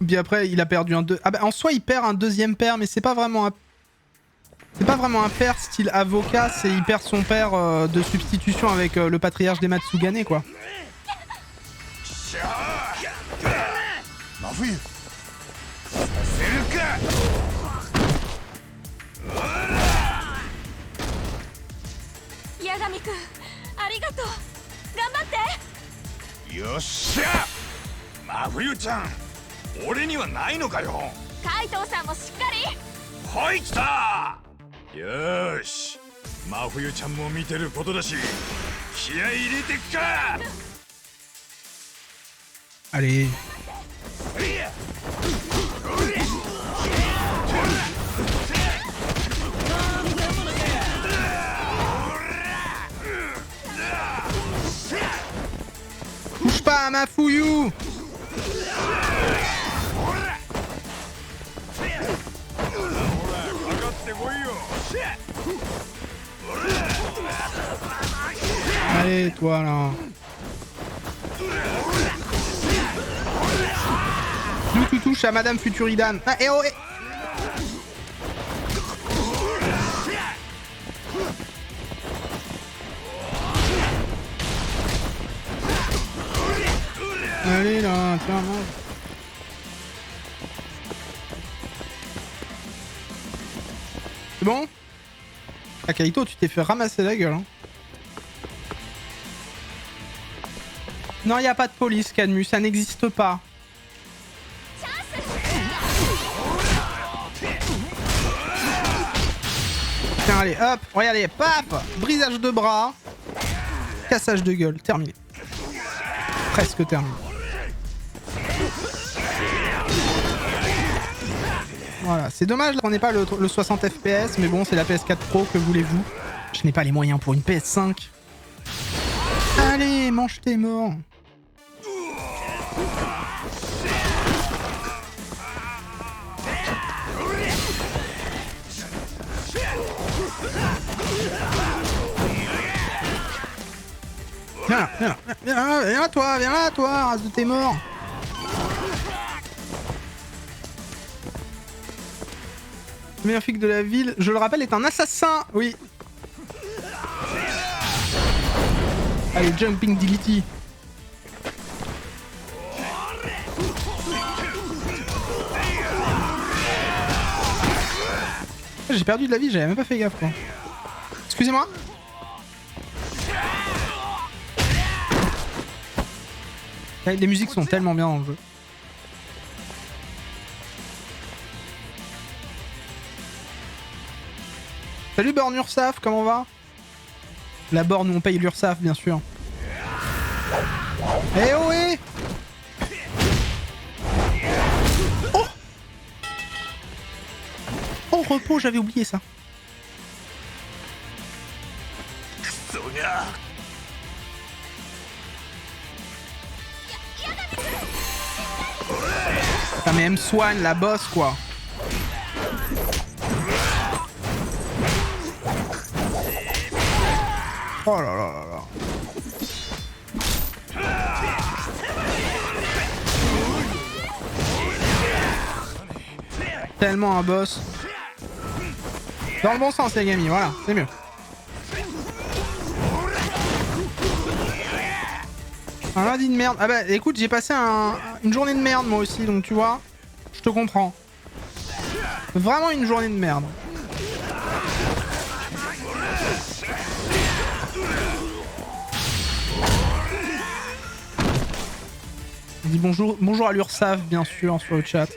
Puis après il a perdu un deux. Ah bah en soi il perd un deuxième père mais c'est pas vraiment un... C'est pas vraiment un père style avocat, c'est il perd son père de substitution avec le patriarche des Matsugane quoi. Allez. Touche pas à ma fouillou. Allez toi là. D'où tu touches à Madame Futuridan. Ah eh oh eh. Allez là, tiens, mange. C'est bon? Ah Kaito, tu t'es fait ramasser la gueule hein. Non, y a pas de police, Cadmus, ça n'existe pas. Tiens, allez, hop, regardez, paf, brisage de bras, cassage de gueule, terminé. Presque terminé. Voilà, c'est dommage qu'on n'ait pas le 60 FPS, mais bon, c'est la PS4 Pro, que voulez-vous? Je n'ai pas les moyens pour une PS5. Allez, mange tes morts. Viens là, viens là, viens là toi, race de tes morts. Le meilleur flic de la ville, je le rappelle, est un assassin, oui. Allez, jumping diggity. J'ai perdu de la vie, j'avais même pas fait gaffe quoi. Excusez-moi. Les musiques sont tellement bien dans le jeu. Salut Born Ursaf, comment va? La borne où on paye l'Ursaf, bien sûr. Eh oh eh! Oh! Oh repos, j'avais oublié ça. Ah mais M-Swan, la boss quoi. Oh là là là là. Tellement un boss. Dans le bon sens les gamis, voilà, c'est mieux. Un lundi de merde. Ah bah écoute, j'ai passé une journée de merde moi aussi, donc tu vois, je te comprends. Vraiment une journée de merde. On dit bonjour à l'URSAF, bien sûr, sur le chat.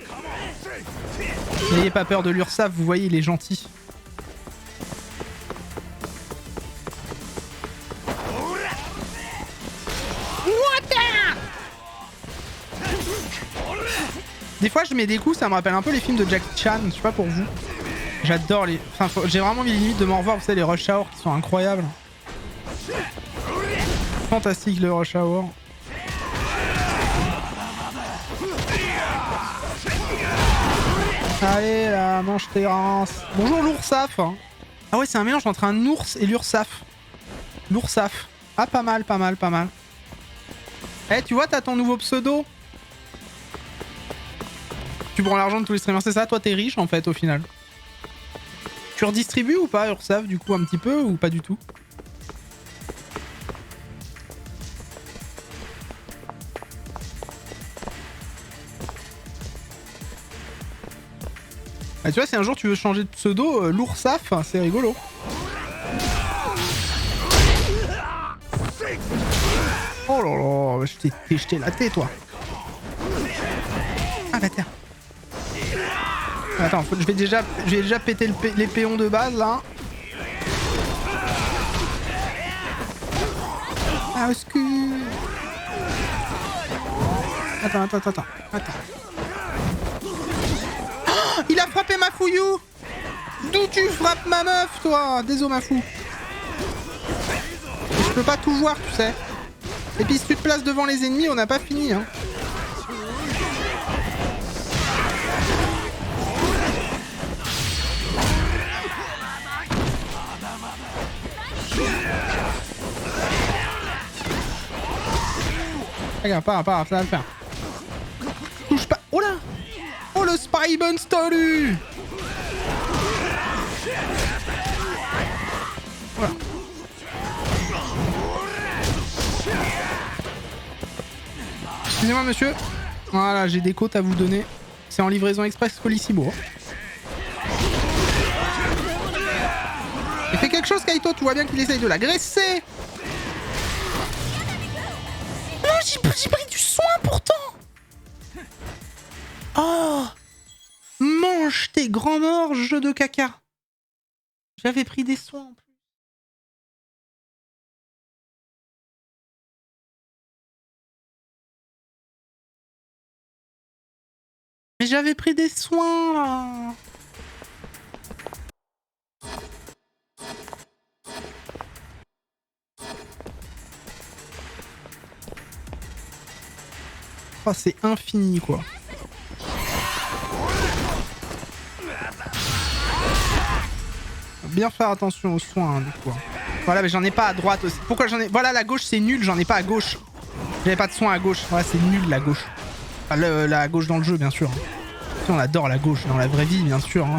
N'ayez pas peur de l'URSAF, vous voyez, il est gentil. Des fois, je mets des coups, ça me rappelle un peu les films de Jackie Chan, je sais pas pour vous. J'adore les... Enfin, j'ai vraiment mis les limites de m'en revoir, vous savez, les Rush Hour qui sont incroyables. Fantastique, le Rush Hour. Allez là, mange tes rances. Bonjour l'Oursaf. Ah ouais, c'est un mélange entre un ours et l'Ursaf. L'Oursaf. Ah, pas mal, pas mal, pas mal. Eh, tu vois, t'as ton nouveau pseudo. Tu prends l'argent de tous les streamers, c'est ça? Toi, t'es riche en fait au final. Tu redistribues ou pas, Ursaf, du coup, un petit peu ou pas du tout? Ah, tu vois, si un jour tu veux changer de pseudo, l'Oursaf, c'est rigolo. Oh là là, je t'ai laté, toi. Ah bah tiens. Attends, je vais déjà péter les péons de base, là. Ah, au secours. Attends. Oh, il a frappé ma fouillou. D'où tu frappes ma meuf, toi? Désolé, ma fou. Je peux pas tout voir, tu sais. Et puis si tu te places devant les ennemis, on n'a pas fini, hein. Regarde, pas, ça va le faire. Touche pas. Oh là! Oh le Spybun Stolu! Voilà. Excusez-moi monsieur. Voilà, j'ai des côtes à vous donner. C'est en livraison express Colissimo. Il fait quelque chose Kaito, tu vois bien qu'il essaye de l'agresser. Non, j'ai pris du soin pourtant. Oh, mange tes grands morts, jeu de caca. J'avais pris des soins en plus. Mais j'avais pris des soins là. Oh, c'est infini quoi. Bien faire attention aux soins hein, du coup. Voilà, mais j'en ai pas à droite aussi. Pourquoi j'en ai... Voilà, la gauche c'est nul, j'en ai pas à gauche. J'avais pas de soins à gauche. Voilà, c'est nul la gauche. Enfin, la gauche dans le jeu bien sûr. On adore la gauche dans la vraie vie bien sûr. Hein.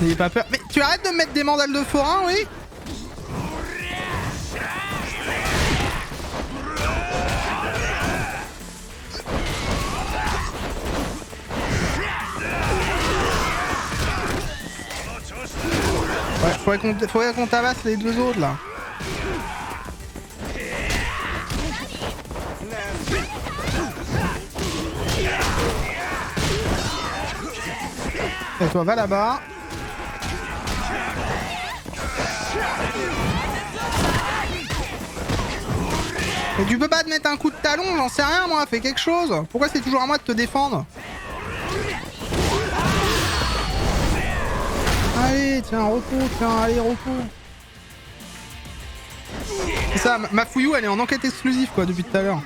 N'ayez pas peur. Mais tu arrêtes de me mettre des mandales de forain, oui? Ouais, faudrait qu'on tabasse les deux autres là. Et toi, va là-bas. Et tu peux pas te mettre un coup de talon, j'en sais rien moi, fais quelque chose. Pourquoi c'est toujours à moi de te défendre? Allez, tiens, repos, tiens, allez, repos. C'est ça, ma fouillou, elle est en enquête exclusive, quoi, depuis tout à l'heure.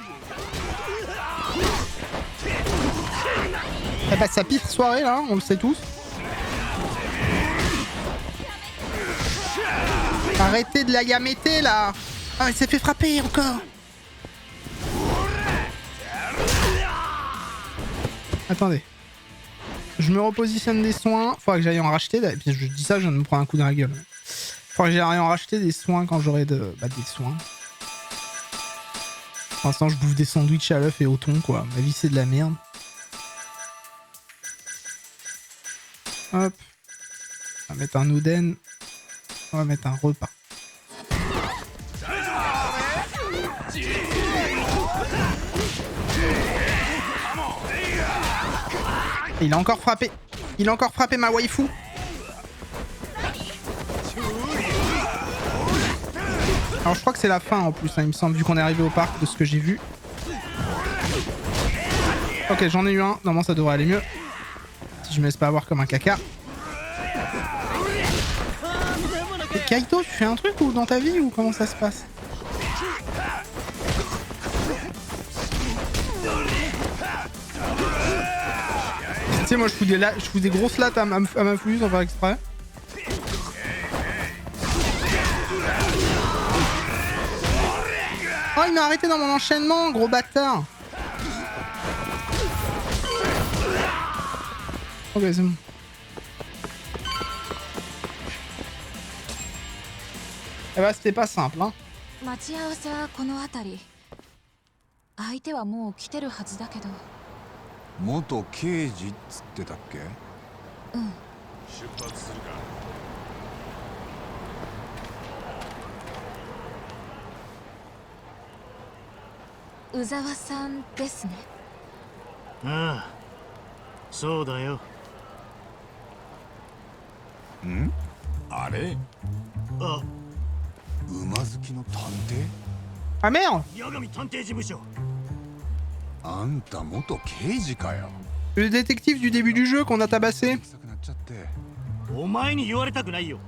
Elle passe sa pire soirée, là, on le sait tous. Arrêtez de la gameter, là. Ah, il s'est fait frapper, encore. Attendez. Je me repositionne des soins. Faudra que j'aille en racheter. Et puis je dis ça, je viens de me prendre un coup dans la gueule. Faudra que j'aille en racheter des soins quand j'aurai des soins. Pour l'instant, je bouffe des sandwichs à l'œuf et au thon, quoi. Ma vie, c'est de la merde. Hop. On va mettre un Oden. On va mettre un repas. Il a encore frappé. Il a encore frappé ma waifu. Alors je crois que c'est la fin en plus, hein, il me semble, vu qu'on est arrivé au parc de ce que j'ai vu. Ok, j'en ai eu un. Normalement ça devrait aller mieux. Si je me laisse pas avoir comme un caca. Et Kaito, tu fais un truc ou dans ta vie ou comment ça se passe? Tu sais, moi je fous des grosses lattes à ma flûte sans faire exprès. Oh, il m'a arrêté dans mon enchaînement, gros bâtard. Ok, c'est bon. Eh bah, c'était pas simple, hein. 待ち合わせはこの辺り。相手はもう来てるはずだけど。元刑事っつってたっけ？うん。出発するか。宇沢さんですね。ああ、そうだよ。ん？あれ？あ、馬好きの探偵？ Ah merde! 八神探偵事務所。あんた元刑事かよ。 Le détective du début du jeu qu'on a tabassé. 臭くなっちゃって。お前に言われたくないよ。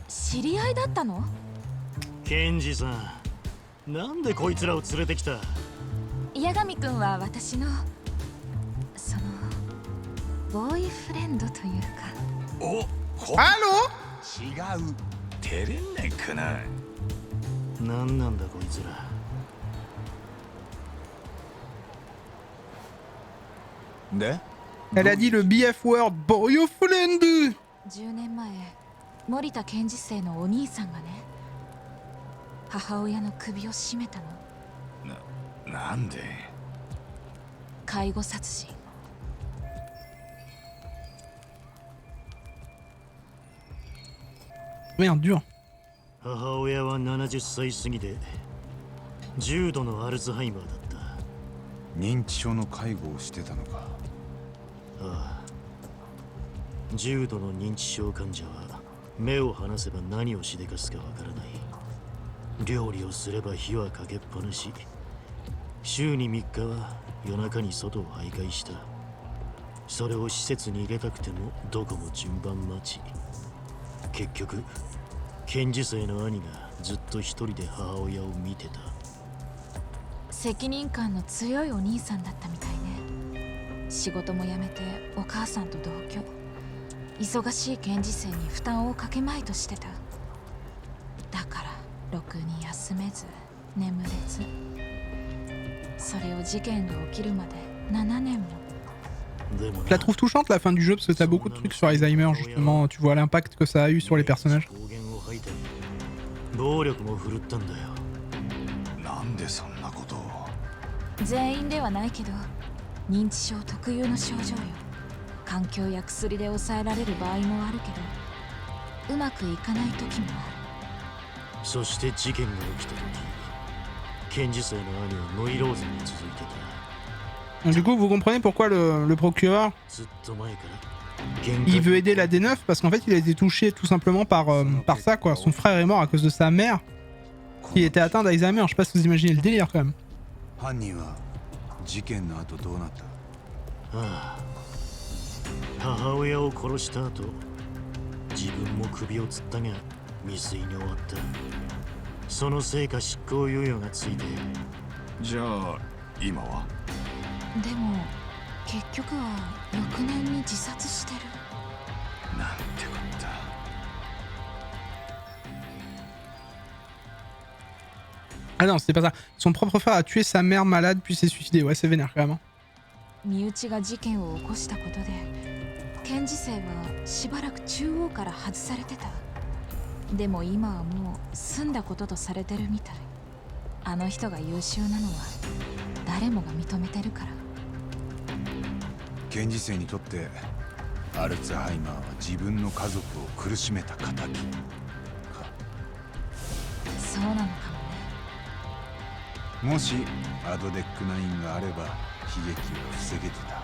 知り合いだったの？ケンジさん、なんでこいつらを連れてきた？八神くんは私のそのボーイフレンドというか。お、Allô? 違う。照れんねくない。なんなんだこいつら。で Elle a dit le BF word, boyfriend. 10年前、森田健二生のお兄さんがね、母親の首を絞めたの。なんで？介護殺人。Merde, dur. 母親は70歳過ぎで重度のアルツハイマーだった。認知症の介護をしてたのか。ああ、重度の認知症患者は目を離せば何をしでかすかわからない。料理をすれば火はかけっぱなし。週に3日は夜中に外を徘徊した。それを施設に入れたくてもどこも順番待ち。結局検事生の兄がずっと一人で母親を見てた。責任感の強いお兄さんだったみたいね。仕事も辞めてお母さんと同居。忙しい検事生に負担をかけまいとしてた。だからろくに休めず眠れず。それを事件が起きるまで7年も。Je la trouve touchante la fin du jeu parce que t'as beaucoup de trucs sur Alzheimer justement, tu vois l'impact que ça a eu sur les personnages. 暴力も振るったんだよ。なんでそんなことを？全員ではないけど、認知症特有の症状よ。環境や薬で抑えられる場合もあるけど、うまくいかない時もある。そして事件が起きた時、検事生の兄はノイローゼに続いてた。 Du coup, vous comprenez pourquoi le procureur il veut aider la D9 parce qu'en fait il a été touché tout simplement par ça quoi. Son frère est mort à cause de sa mère qui était atteinte d'Alzheimer. Je sais pas si vous imaginez le délire quand même. 犯人は事件の後どうなった？ああ、母親を殺した後、自分も首を吊ったが未遂に終わった。そのせいか執行猶予がついて。じゃあ今は？ でも結局は翌年に自殺してる。なんてこった。 Ah non, c'était pas ça. Son propre frère a tué sa mère malade puis s'est suicidé. Ouais, c'est vénère quand même. 身内が事件を起こしたことで、検事生はしばらく中央から外されてた。でも今はもう済んだこととされてるみたい。あの人が優秀なのは誰もが認めてるから。 検事生にとってアルツハイマーは自分の家族を苦しめた仇か。そうなのかもね。もしアドデック9があれば劇を防げてた。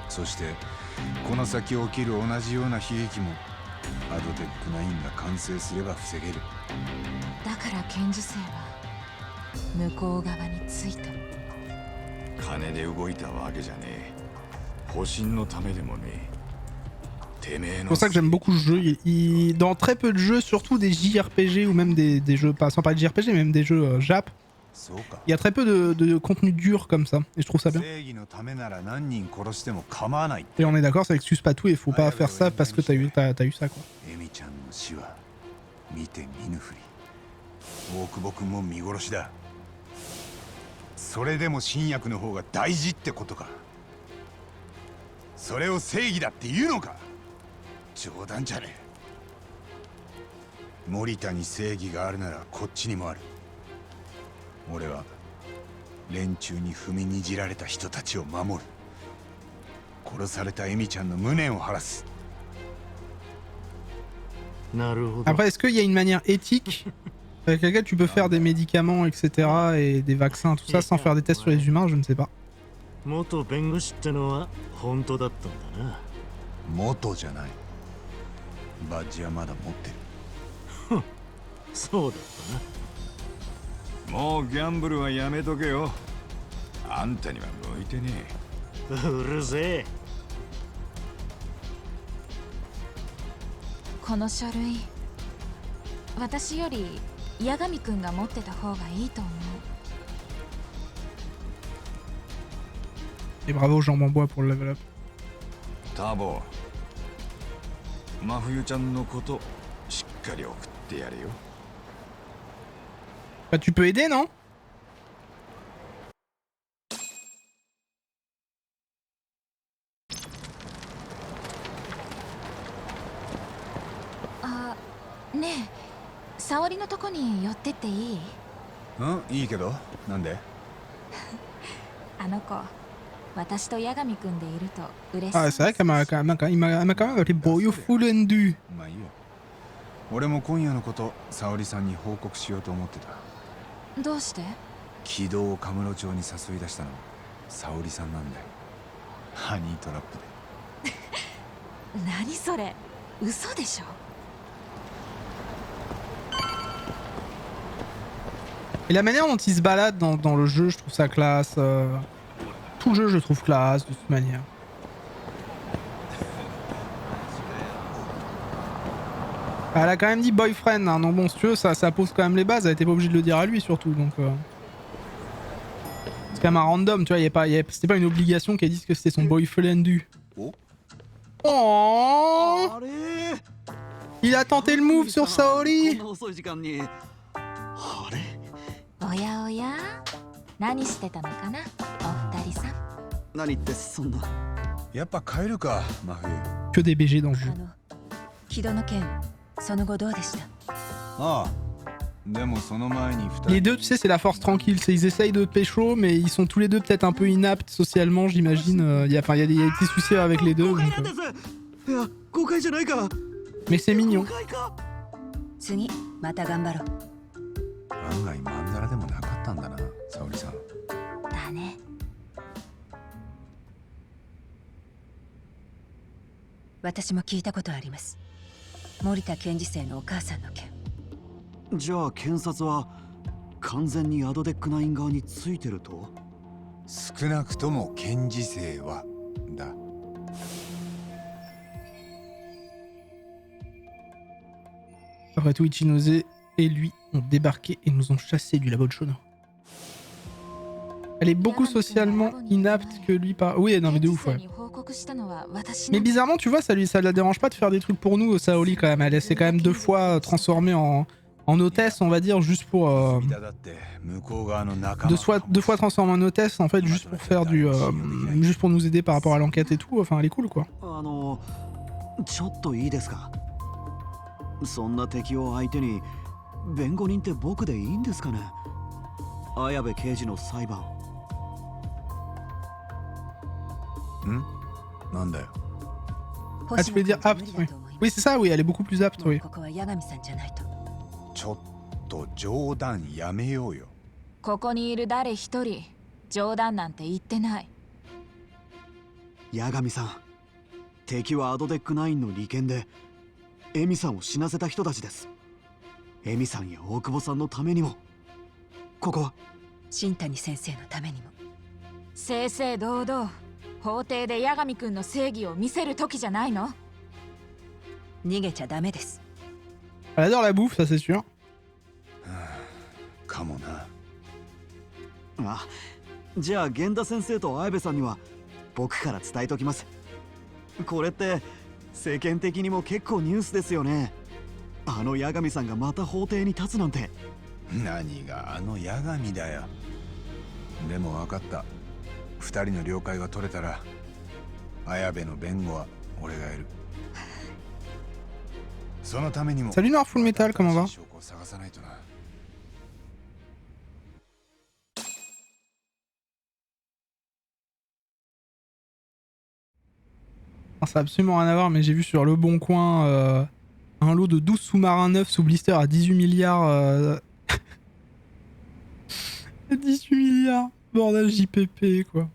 そしてこの先起きる同じような悲劇もアドテック9が完成すれば防げる。だから検事生は向こう側についた。金で動いたわけじゃねえ。保身のためでもねえ。てめえ C'est の pour ça que j'aime beaucoup ce jeu. Dans très peu de jeux, surtout des JRPG ou même des jeux, pas, sans parler de JRPG, mais même des jeux Jap, il y a très peu de contenu dur comme ça. Et je trouve ça bien. Et on est d'accord, ça excuse pas tout et faut pas faire ça parce que t'as eu ça quoi. 大久保君も見殺しだ。それでも新薬の方が大事ってことか。それを正義だって言うのか。冗談じゃねえ。森田に正義があるならこっちにもある。俺は連中に踏みにじられた人たちを守る。殺されたエミちゃんの無念を晴らす。 Après, est-ce qu'il y a une manière éthique avec laquelle tu peux faire des médicaments, etc. et des vaccins, tout ça, sans faire des tests sur les humains? Je ne sais pas. 元弁護士ってのは本当だったんだな。元じゃない。バッジはまだ持ってる。そうだったな。もうギャンブルはやめとけよ。あんたには向いてねえ。うるせえ。この書類、私より八神くんが持ってた方がいいと思う。 Et bravo Jean Bambois pour le level up. ターボ、真冬ちゃんのことしっかり送ってやれよ。Bah, tu peux aider, non? Ah, ねえ、沙織のとこに寄ってっていい？いいけど、なんで？あの子。 私と八神くんでいると嬉しい。 Ah, c'est vrai qu'elle m'a quand même appelé Boyofulundu. まあいいよ。俺も今夜のこと沙織さんに報告しようと思ってた。どうして？軌道をカムロ町に誘い出したの沙織さんなんだよ。ハニートラップで。何それ？嘘でしょ？ Et la manière dont il se balade dans le jeu, je trouve ça classe. Tout le jeu, je trouve classe de toute manière. Elle a quand même dit boyfriend, hein. Donc bon, si tu veux, ça pose quand même les bases. Elle était pas obligée de le dire à lui surtout, donc. C'est quand même un random, tu vois. C'était pas une obligation qu'elle dise que c'était son boyfriend du. Oh. Il a tenté le move sur Saori. おやおや、何してたのかな、お二人さん。何ってそんな。やっぱ帰るか、真冬。Que des BG dans le jeu. 木戸の件、その後どうでした？ああ。でもその前に2人。 Les deux, tu sais, c'est la force tranquille. Ils essayent de pécho, mais ils sont tous les deux peut-être un peu inaptes socialement, j'imagine. Il y a des petits soucis avec les deux. Donc, mais c'est mignon. 次、また頑張ろう。案外まんざらでもなかったんだな、沙織さん。だね。私も聞いたことあります。森田検事正のお母さんの件。じゃあ検察は完全にアドデック9側についてると？少なくとも検事正はだ。Après tout, Ichinose et lui ont débarqué et nous ont chassés du labo de Shono. Elle est beaucoup socialement inapte que lui par... Oui, non mais de ouf, ouais. Mais bizarrement, tu vois, ça la dérange pas de faire des trucs pour nous, Saori, quand même. Elle s'est quand même 2 fois transformée en hôtesse, on va dire, juste pour... 2 fois transformée en hôtesse, en fait, juste pour faire du... juste pour nous aider par rapport à l'enquête et tout. Enfin, elle est cool, quoi. ちょっといいですか。そんな敵を相手に弁護人って僕でいいんですかね。綾部刑事の裁判。ん？なんだよ。Ah, tu veux dire apte, oui. Oui, c'est ça, oui, elle est beaucoup plus apte, oui. ここは八神さんじゃないと。ちょっと冗談やめようよ。ここにいる誰一人冗談なんて言ってない。八神さん、敵はアドデック9の利権でエミさんを死なせた人たちです。エミさんや大久保さんのためにも、ここは新谷先生のためにも。正々堂々法廷で八神くんの正義を見せる時じゃないの？逃げちゃダメです。Elle adore la bouffe, ça c'est sûr. かもな。あ、じゃあ源田先生と綾部さんには僕から伝えときます。これって世間的にも結構ニュースですよね。あの八神さんがまた法廷に立つなんて。何があの八神だよ。でも分かった。二人の了解が取れたら綾部の弁護は俺がやる。そのためにも Salut Noir Full Metal, comment va? 証拠を探さないとな。Ça n'a absolument rien à voir, mais j'ai vu sur Le Bon Coin un lot de 12 sous-marins neufs sous blister à 18 milliards. 18 milliards, bordel JPP quoi.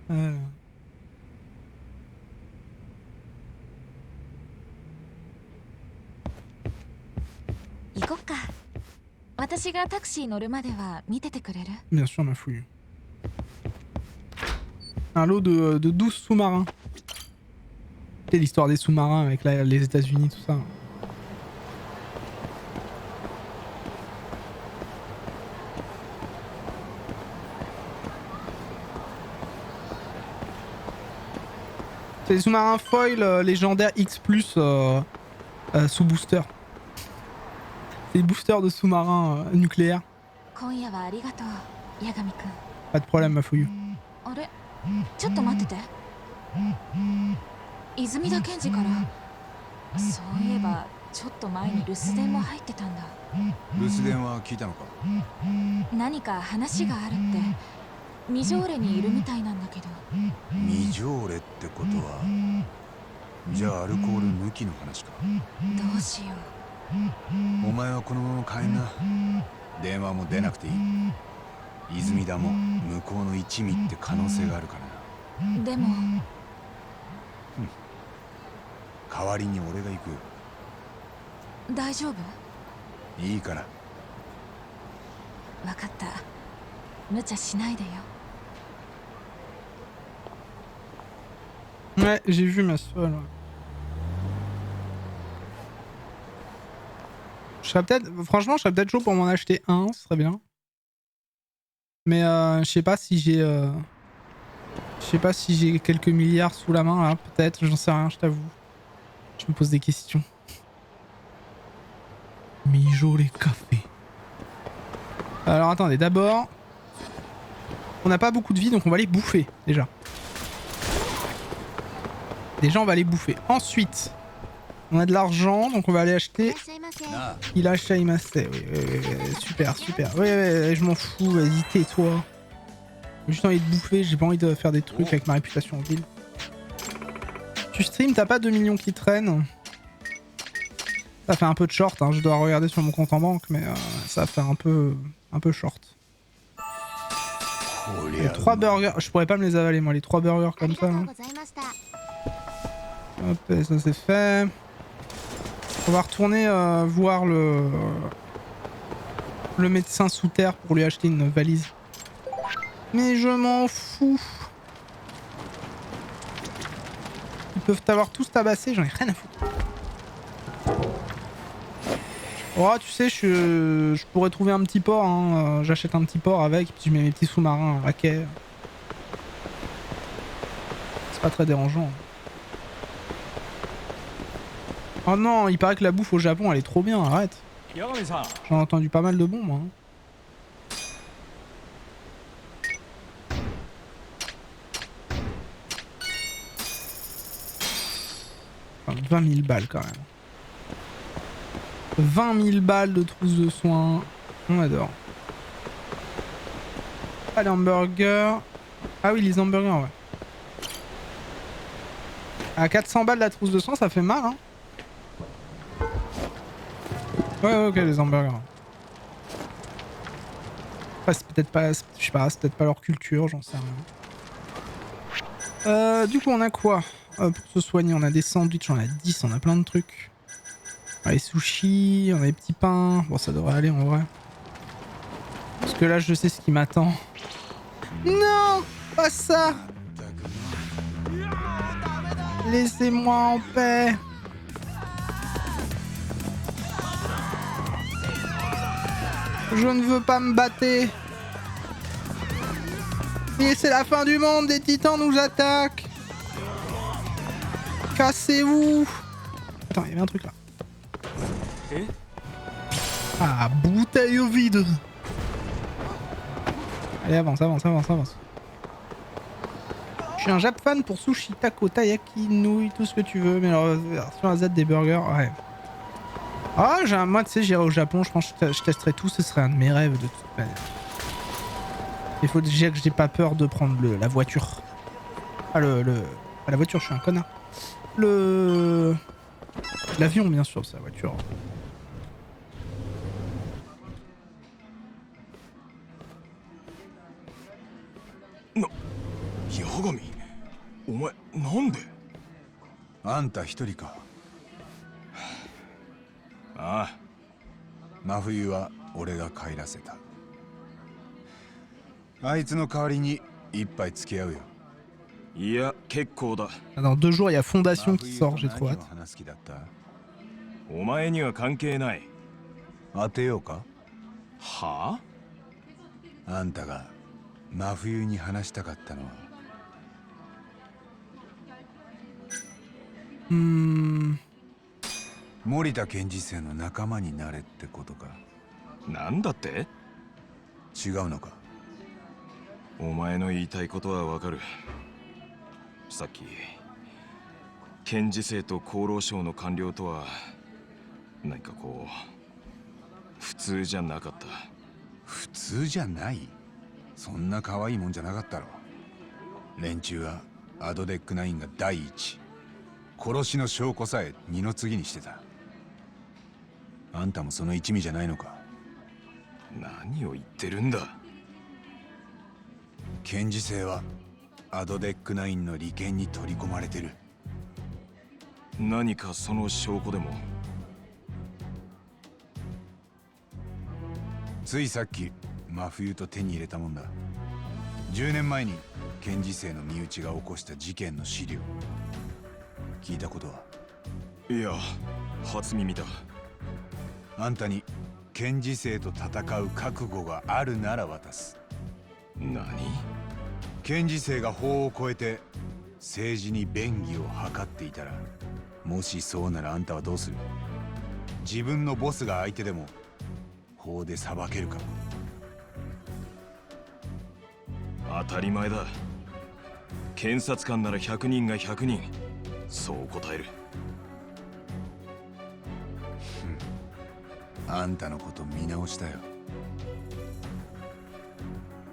Voilà. 行こっか。私がタクシー乗るまでは見ててくれる？ Bien sûr, ma fouille. Un lot de 12 sous-marins. C'est l'histoire des sous-marins avec les États-Unis, tout ça. C'est des sous-marins foil légendaires X+ sous booster. C'est des boosters de sous-marins nucléaires. 今夜はありがとう、八神くん。 Pas de problème, ma fouille. あれ、ちょっと待ってて。泉田検事から。そういえばちょっと前に留守電も入ってたんだ。留守電は聞いたのか？何か話があるって。未条例にいるみたいなんだけど。未条例ってことは、じゃあアルコール抜きの話か。どうしよう。お前はこのまま帰んな。電話も出なくていい。泉田も向こうの一味って可能性があるからな。でも、代わりに俺が行く。大丈夫？いいから。分かった。無茶しないでよ。 Ouais, j'ai vu ma soeur. Je serais peut-être, franchement, je serais peut-être chaud pour m'en acheter un, ce serait bien. Mais je sais pas si j'ai, quelques milliards sous la main là, peut-être, j'en sais rien, je t'avoue. Je me pose des questions. Mijo les cafés. Alors attendez, d'abord, on n'a pas beaucoup de vie, donc on va les bouffer déjà. Déjà on va les bouffer. Ensuite, on a de l'argent, donc on va aller acheter. Il a Shaimase. Oui, super, super. Oui, je m'en fous, vas-y, tais-toi. J'ai juste envie de bouffer, j'ai pas envie de faire des trucs avec ma réputation en ville. Tu stream, t'as pas 2 millions qui traînent. Ça fait un peu de short, hein. Je dois regarder sur mon compte en banque, mais ça fait un peu short. Les 3 burgers, je pourrais pas me les avaler moi, les 3 burgers comme ça. Hein. Hop, ça c'est fait. On va retourner voir le médecin sous terre pour lui acheter une valise. Mais je m'en fous. Ils peuvent t'avoir tous tabassé, j'en ai rien à foutre. Oh, tu sais, je pourrais trouver un petit port. Hein. J'achète un petit port avec, puis je mets mes petits sous-marins à quai. C'est pas très dérangeant. Oh non, il paraît que la bouffe au Japon elle est trop bien, arrête. J'en ai entendu pas mal de bons moi. Hein. Enfin, 20 000 balles quand même. 20 000 balles de trousse de soins. On adore. Ah, les hamburgers. Ah oui, les hamburgers, ouais. À 400 balles la trousse de soins, ça fait mal, hein. Ouais, ok, les hamburgers. Après, c'est peut-être pas, je sais pas, c'est peut-être pas leur culture, j'en sais rien. Du coup, on a quoi pour se soigner? On a des sandwichs, on a 10, on a plein de trucs. On a les sushis, on a les petits pains. Bon, ça devrait aller en vrai. Parce que là, je sais ce qui m'attend. Non, pas ça. Laissez-moi en paix. Je ne veux pas me battre. Et c'est la fin du monde, des titans nous attaquent. Cassez-vous. Attends, il y avait un truc là. Ah, bouteille au vide. Allez, avance, avance, avance, avance. Je suis un Jap fan pour sushi, taco, taiyaki, nouilles, tout ce que tu veux, mais alors version AZ des burgers, ouais. Ah, moi, tu sais, j'irai au Japon, je pense que je testerai tout, ce serait un de mes rêves de toute manière. Il faut déjà que j'ai pas peur de prendre la voiture. Ah, pas la voiture, je suis un connard. L'avion, bien sûr, c'est la voiture. Yagami, お前なんで？あんた一人か。ああ。真冬は俺が帰らせた。あいつの代わりに一杯付き合うよ。いや、結構だ。Dans 2 jours, il y a Fondation qui sort, j'ai trop hâte. お前には関係ない。当てようか？はあ？あんたが真冬に話したかったのは。森田健二生の仲間になれってことか。なんだって？違うのか。お前の言いたいことはわかる。さっき健二生と厚労省の官僚とは何かこう普通じゃなかった。普通じゃない？そんな可愛いもんじゃなかったろ。連中はアドデック9が第一、殺しの証拠さえ二の次にしてた。あんたもその一味じゃないのか。何を言ってるんだ。検事生はアドデック9の利権に取り込まれてる。何かその証拠でも。ついさっき真冬と手に入れたもんだ。10年前に検事生の身内が起こした事件の資料。聞いたことは？いや、初耳だ。あんたに検事生と戦う覚悟があるなら渡す。何？検事生が法を超えて政治に便宜を図っていたら、もしそうならあんたはどうする？自分のボスが相手でも法で裁けるか？当たり前だ。検察官なら100人が100人そう答える。あんたのこと見直したよ。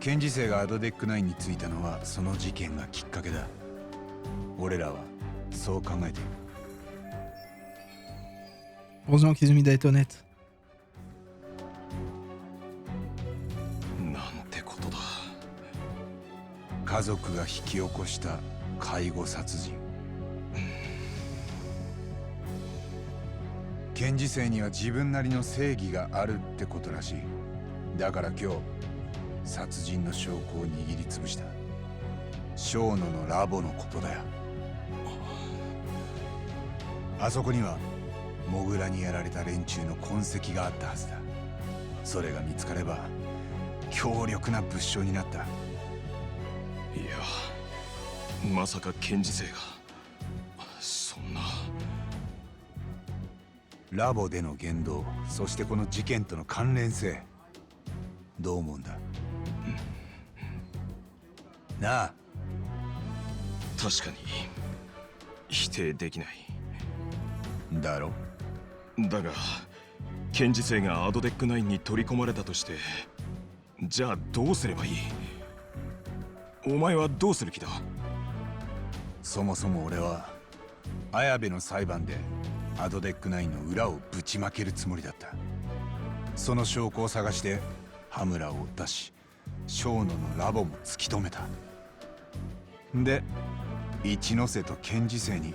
検事生がアドデック9についたのはその事件がきっかけだ。俺らはそう考えている。Heureusement qu'ils ont mis Daytonette. なんてことだ。家族が引き起こした介護殺人。検事生には自分なりの正義があるってことらしい。だから今日殺人の証拠を握りつぶした。小野のラボのことだよ。あそこにはモグラにやられた連中の痕跡があったはずだ。それが見つかれば強力な物証になった。いや、まさか検事生がそんな。ラボでの言動、そしてこの事件との関連性、どう思うんだ？なあ。確かに否定できないだろ。だが検事生がアドデック9に取り込まれたとして、じゃあどうすればいい？お前はどうする気だ？そもそも俺は綾部の裁判でアドデック9の裏をぶちまけるつもりだった。その証拠を探して羽村を追ったし、小野のラボも突き止めた。で一ノ瀬と剣持生に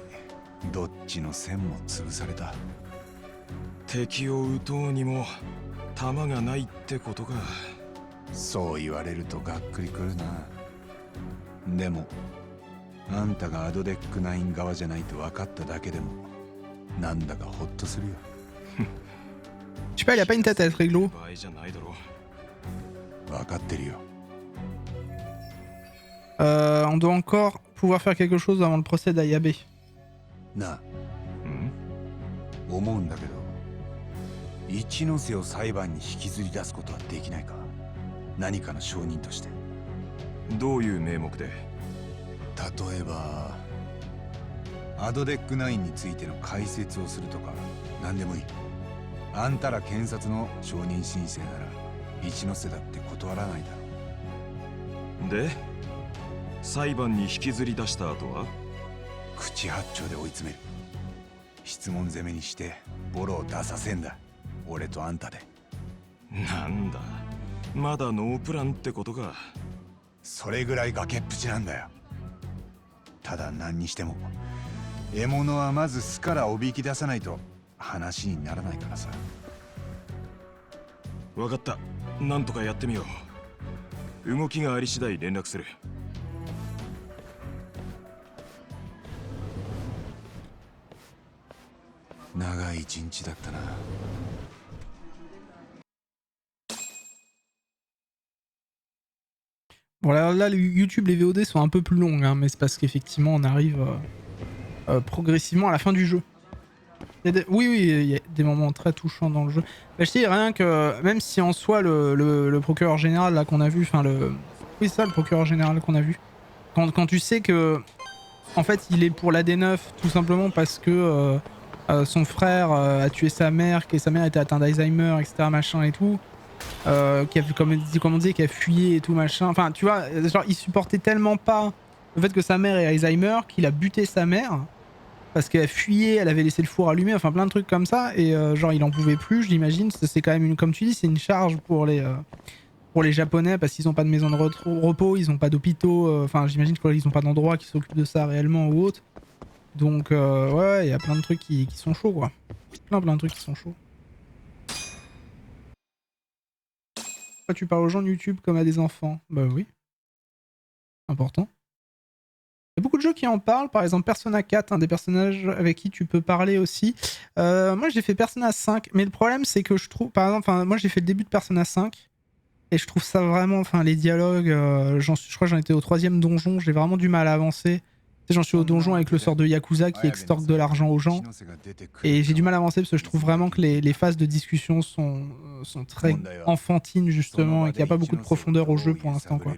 どっちの線も潰された。敵を撃とうにも弾がないってことか。そう言われるとがっくりくるな。でもあんたがアドデック9側じゃないと分かっただけでもなんだかホッとするよ。Je sais pas, il a pas une tête à être réglo. 場合じゃないだろう。分かってるよ。On doit encore pouvoir faire quelque chose avant le procès d'Ayabe. なあ、思うんだけど、一ノ瀬を裁判に引きずり出すことはできないか。何かの証人として。どういう名目で？例えばアドデック9についての解説をするとか何でもいい。あんたら検察の承認申請なら一ノ瀬だって断らないだろう。で裁判に引きずり出した後は口八丁で追い詰める。質問攻めにしてボロを出させんだ。俺とあんたで。なんだまだノープランってことか。それぐらい崖っぷちなんだよ。ただ何にしても獲物はまず巣からおびき出さないと話にならないからさ。分かった。なんとかやってみよう。動きがあり次第連絡する。長い一日だったな。Bon là, YouTube, les VOD sont un peu plus longues, hein, mais c'est parce qu'effectivement on arrive progressivement à la fin du jeu. Oui, il y a des moments très touchants dans le jeu. Bah, je dis rien que, même si en soi le procureur général là qu'on a vu, enfin le... Oui c'est ça, le procureur général qu'on a vu. Quand tu sais que, en fait il est pour l'AD9 tout simplement parce que son frère a tué sa mère, que sa mère était atteinte d'Alzheimer, etc. machin et tout. Qui a, comme on disait, qui a fuyé et tout machin. Enfin, tu vois, genre, il supportait tellement pas le fait que sa mère ait Alzheimer qu'il a buté sa mère parce qu'elle fuyait, elle avait laissé le four allumé, enfin plein de trucs comme ça. Et genre, il en pouvait plus, je l'imagine. C'est quand même comme tu dis, c'est une charge pour les Japonais parce qu'ils ont pas de maison de repos, ils ont pas d'hôpitaux. Enfin, j'imagine qu'ils ont pas d'endroit qui s'occupe de ça réellement ou autre. Donc, ouais, il y a plein de trucs qui sont chauds, quoi. Plein de trucs qui sont chauds. Pourquoi tu parles aux gens de YouTube comme à des enfants? Bah oui. Important. Il y a beaucoup de jeux qui en parlent, par exemple Persona 4, un des personnages avec qui tu peux parler aussi. Moi j'ai fait Persona 5, mais le problème c'est que je trouve, par exemple, moi j'ai fait le début de Persona 5, et je trouve ça vraiment, les dialogues, je crois que j'en étais au 3e donjon, j'ai vraiment du mal à avancer. J'en suis au donjon avec le sort de Yakuza qui extorque de l'argent aux gens. Et j'ai du mal à avancer parce que je trouve vraiment que les phases de discussion sont très enfantines justement et qu'il n'y a pas beaucoup de profondeur au jeu pour l'instant, quoi.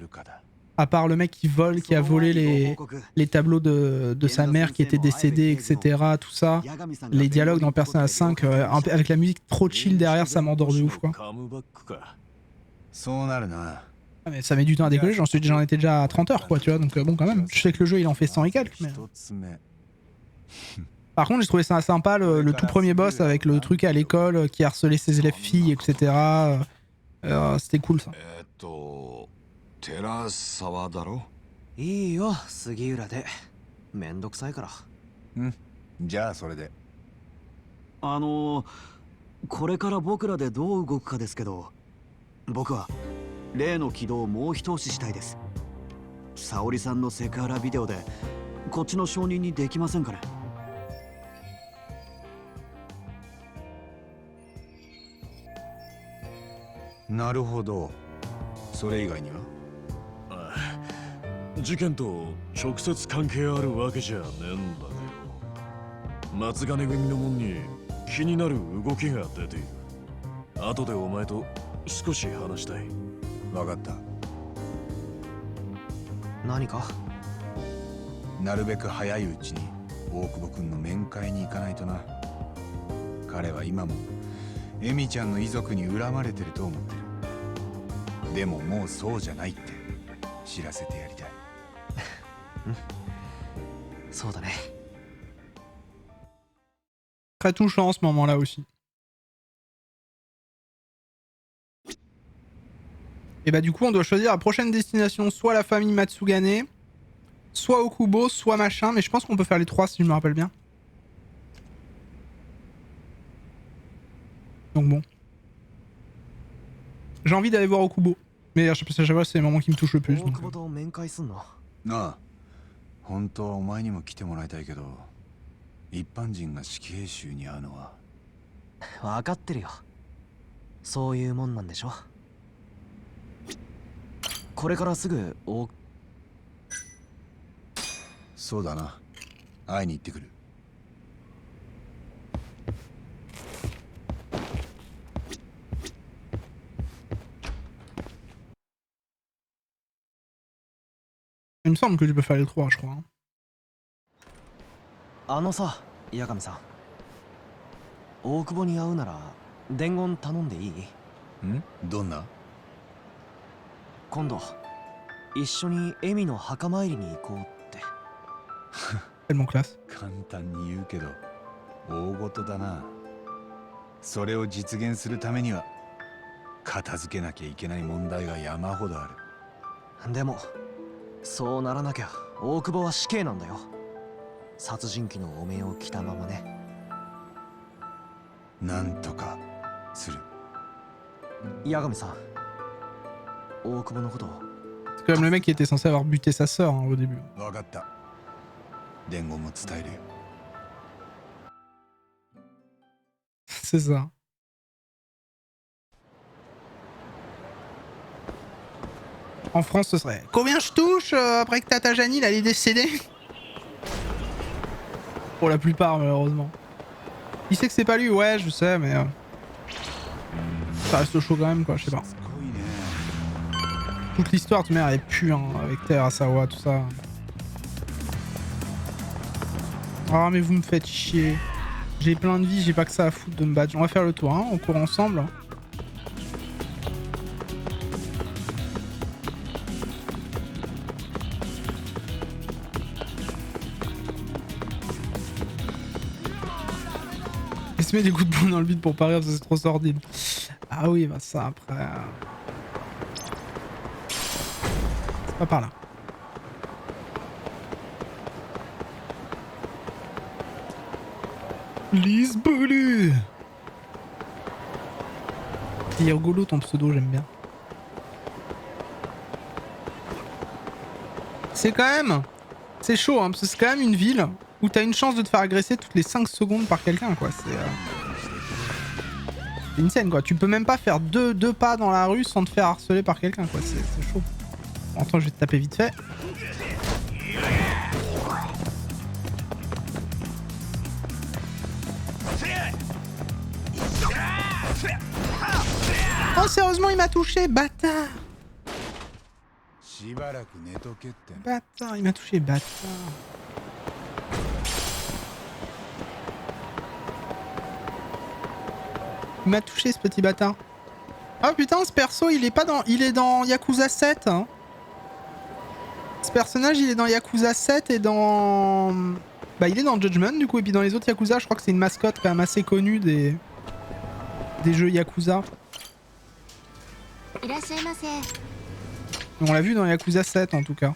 À part le mec qui vole, qui a volé les tableaux de sa mère qui était décédée, etc. Tout ça. Les dialogues dans Persona 5 avec la musique trop chill derrière, ça m'endort de ouf, quoi. Ah, mais ça met du temps à décoller, j'en étais déjà à 30 heures, quoi, tu vois, donc bon, quand même. Je sais que le jeu il en fait 100 et quelques, mais... Par contre, j'ai trouvé ça sympa, le tout premier boss avec le truc à l'école qui harcelait ses élèves filles, etc. C'était cool, ça. 寺沢だろ。いいよ、杉浦で。めんどくさいから。うん、じゃあそれで。これから僕らでどう動くかですけど、僕は例の軌道をもう一押ししたいです。沙織さんのセクハラビデオでこっちの承認にできませんかね。なるほど。それ以外には？事件と直接関係あるわけじゃねえんだけど、松金組の門に気になる動きが出ている。後でお前と少し話したい。分かった。何か？なるべく早いうちに大久保君の面会に行かないとな。彼は今もエミちゃんの遺族に恨まれてると思ってる。でももうそうじゃないって知らせてやりたい。そうだね。Très touchant ce moment-là aussi. Et bah du coup on doit choisir la prochaine destination, soit la famille Matsugane, soit Okubo, soit machin, mais je pense qu'on peut faire les trois si je me rappelle bien. Donc bon. J'ai envie d'aller voir Okubo. Mais je sais pas si c'est les moments qui me touchent le plus. Donc... なあ、本当はお前にも来てもらいたいけど、一般人が死刑囚に会うのは。分かってるよ。そういうもんなんでしょ。これからすぐそうだな。会いに行ってくる。Il me semble que tu peux faire les trois, je crois. あのさ、八神さん。大久保に会うなら伝言頼んでいい？ん？どんな？今度一緒にエミの墓参りに行こうって。Tellement classe. 簡単に言うけど大事だな。それを実現するためには片付けなきゃいけない問題が山ほどある。でもそうならなきゃ大久保は死刑なんだよ。殺人鬼のお面を着たままね。なんとかする。八神さん、大久保のこと。C'est quand même le mec qui était censé avoir buté sa sœur hein, au début. わかった。伝言も伝えるよ。C'est ça. En France, ce serait combien je touche après que Tata Janine elle est décédée? Pour la plupart, malheureusement. Il sait que c'est pas lui, ouais, je sais, mais ça reste chaud quand même, quoi, je sais pas. Toute l'histoire, de merde, elle pue, hein, avec Terasawa, tout ça. Ah, mais vous me faites chier. J'ai plein de vie, j'ai pas que ça à foutre de me battre. On va faire le tour, hein, on court ensemble. Il se met des coups de poing dans le vide pour pas rire, c'est trop sordide. Ah oui, bah ça après... C'est pas par là. Lisbolu. Il est rigolo ton pseudo, j'aime bien. C'est quand même... C'est chaud, hein, parce que c'est quand même une ville où t'as une chance de te faire agresser toutes les 5 secondes par quelqu'un, quoi. C'est une scène, quoi. Tu peux même pas faire deux pas dans la rue sans te faire harceler par quelqu'un, quoi. C'est chaud. Bon, attends, je vais te taper vite fait. Oh, sérieusement, il m'a touché, bâtard! Bâtard, il m'a touché, bâtard. Il m'a touché, ce petit bâtard. Ah putain, ce perso, il est pas dans... Il est dans Yakuza 7, hein. Ce personnage, il est dans Yakuza 7 et dans... Bah, il est dans Judgment, du coup. Et puis dans les autres Yakuza, je crois que c'est une mascotte quand même assez connue des jeux Yakuza. On l'a vu dans Yakuza 7 en tout cas.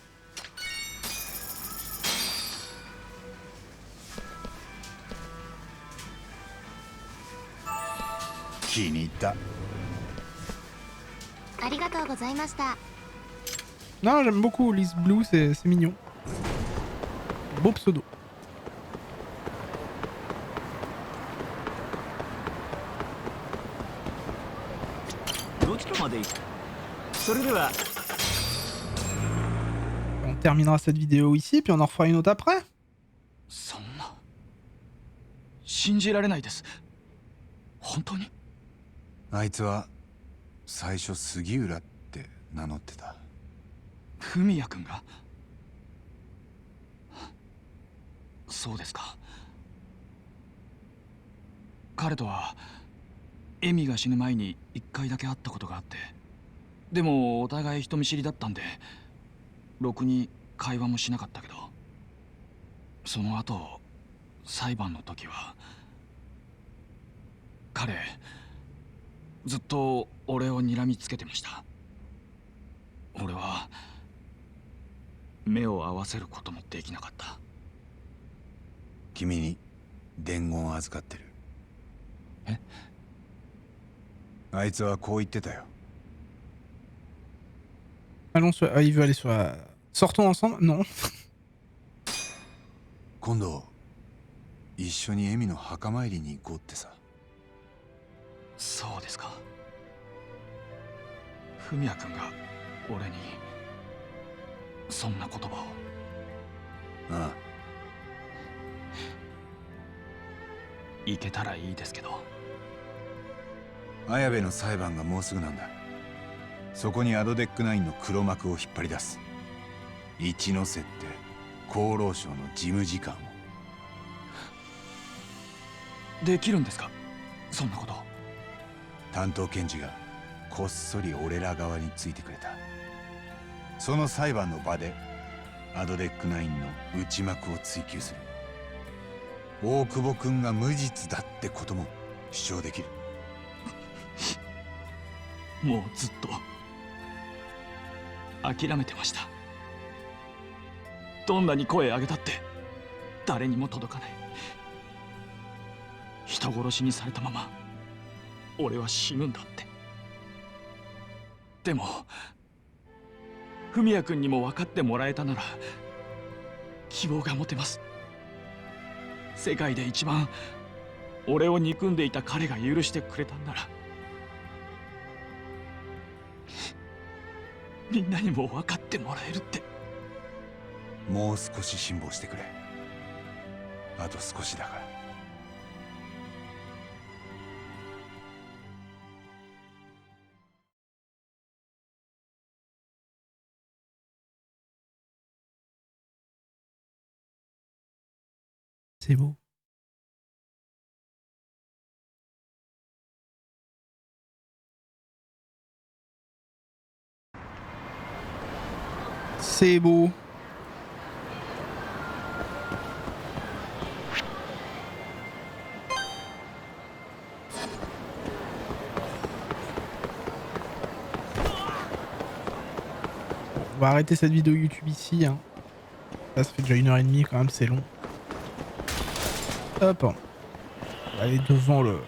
Non, j'aime beaucoup Liz Blue, c'est mignon. Beau pseudo. On terminera cette vidéo ici, puis on en refera une autre après. 信じられないです。本当に？あいつは最初杉浦って名乗ってた。文也君が？そうですか。彼とはエミが死ぬ前に1回だけ会ったことがあって、でもお互い人見知りだったんでろくに会話もしなかったけど、その後裁判の時は彼ずっと俺を睨みつけてました。俺は目を合わせることもできなかった。君に伝言を預かってる。え？あいつはこう言ってたよ。Allons sur... Ah, il veut aller sur la... Sortons ensemble? Non. 今度一緒にエミの墓参りに行こうってさ。そうですか。フミヤ君が俺にそんな言葉を。ああ。行けたらいいですけど。綾部の裁判がもうすぐなんだ。そこにアドデック9の黒幕を引っ張り出す。一ノ瀬って厚労省の事務次官を。できるんですか、そんなこと。担当検事がこっそり俺ら側についてくれた。その裁判の場でアドデック9の内幕を追及する。大久保君が無実だってことも主張できる。もうずっと諦めてました。どんなに声上げたって誰にも届かない。人殺しにされたまま俺は死ぬんだって。でもフミヤ君にも分かってもらえたなら希望が持てます。世界で一番俺を憎んでいた彼が許してくれたんなら、みんなにも分かってもらえるって。もう少し辛抱してくれ。あと少しだから。C'est beau. C'est beau. On va arrêter cette vidéo YouTube ici. Hein. Là, ça fait déjà 1h30 quand même, c'est long. Hop. On va aller devant le...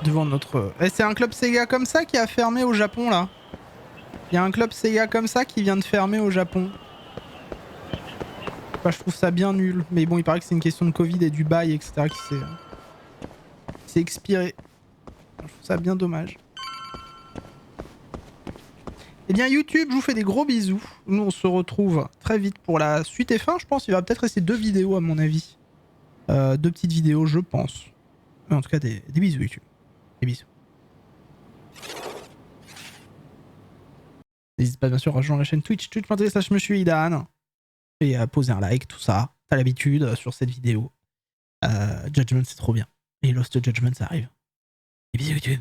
Devant notre... Eh, c'est un club Sega comme ça qui a fermé au Japon, là. Il y a un club Sega comme ça qui vient de fermer au Japon. Enfin, je trouve ça bien nul. Mais bon, il paraît que c'est une question de Covid et du bail, etc. qui s'est expiré. Je trouve ça bien dommage. Eh bien YouTube, je vous fais des gros bisous. Nous on se retrouve très vite pour la suite et fin. Je pense qu'il va peut-être rester 2 vidéos à mon avis. 2 petites vidéos je pense. Mais en tout cas des bisous YouTube. Des bisous. N'hésite pas bien sûr à rejoindre la chaîne Twitch, twitch.tv/MonsieurIdan. Et à poser un like, tout ça. T'as l'habitude sur cette vidéo. Judgment c'est trop bien. Et Lost Judgment ça arrive. Des bisous YouTube.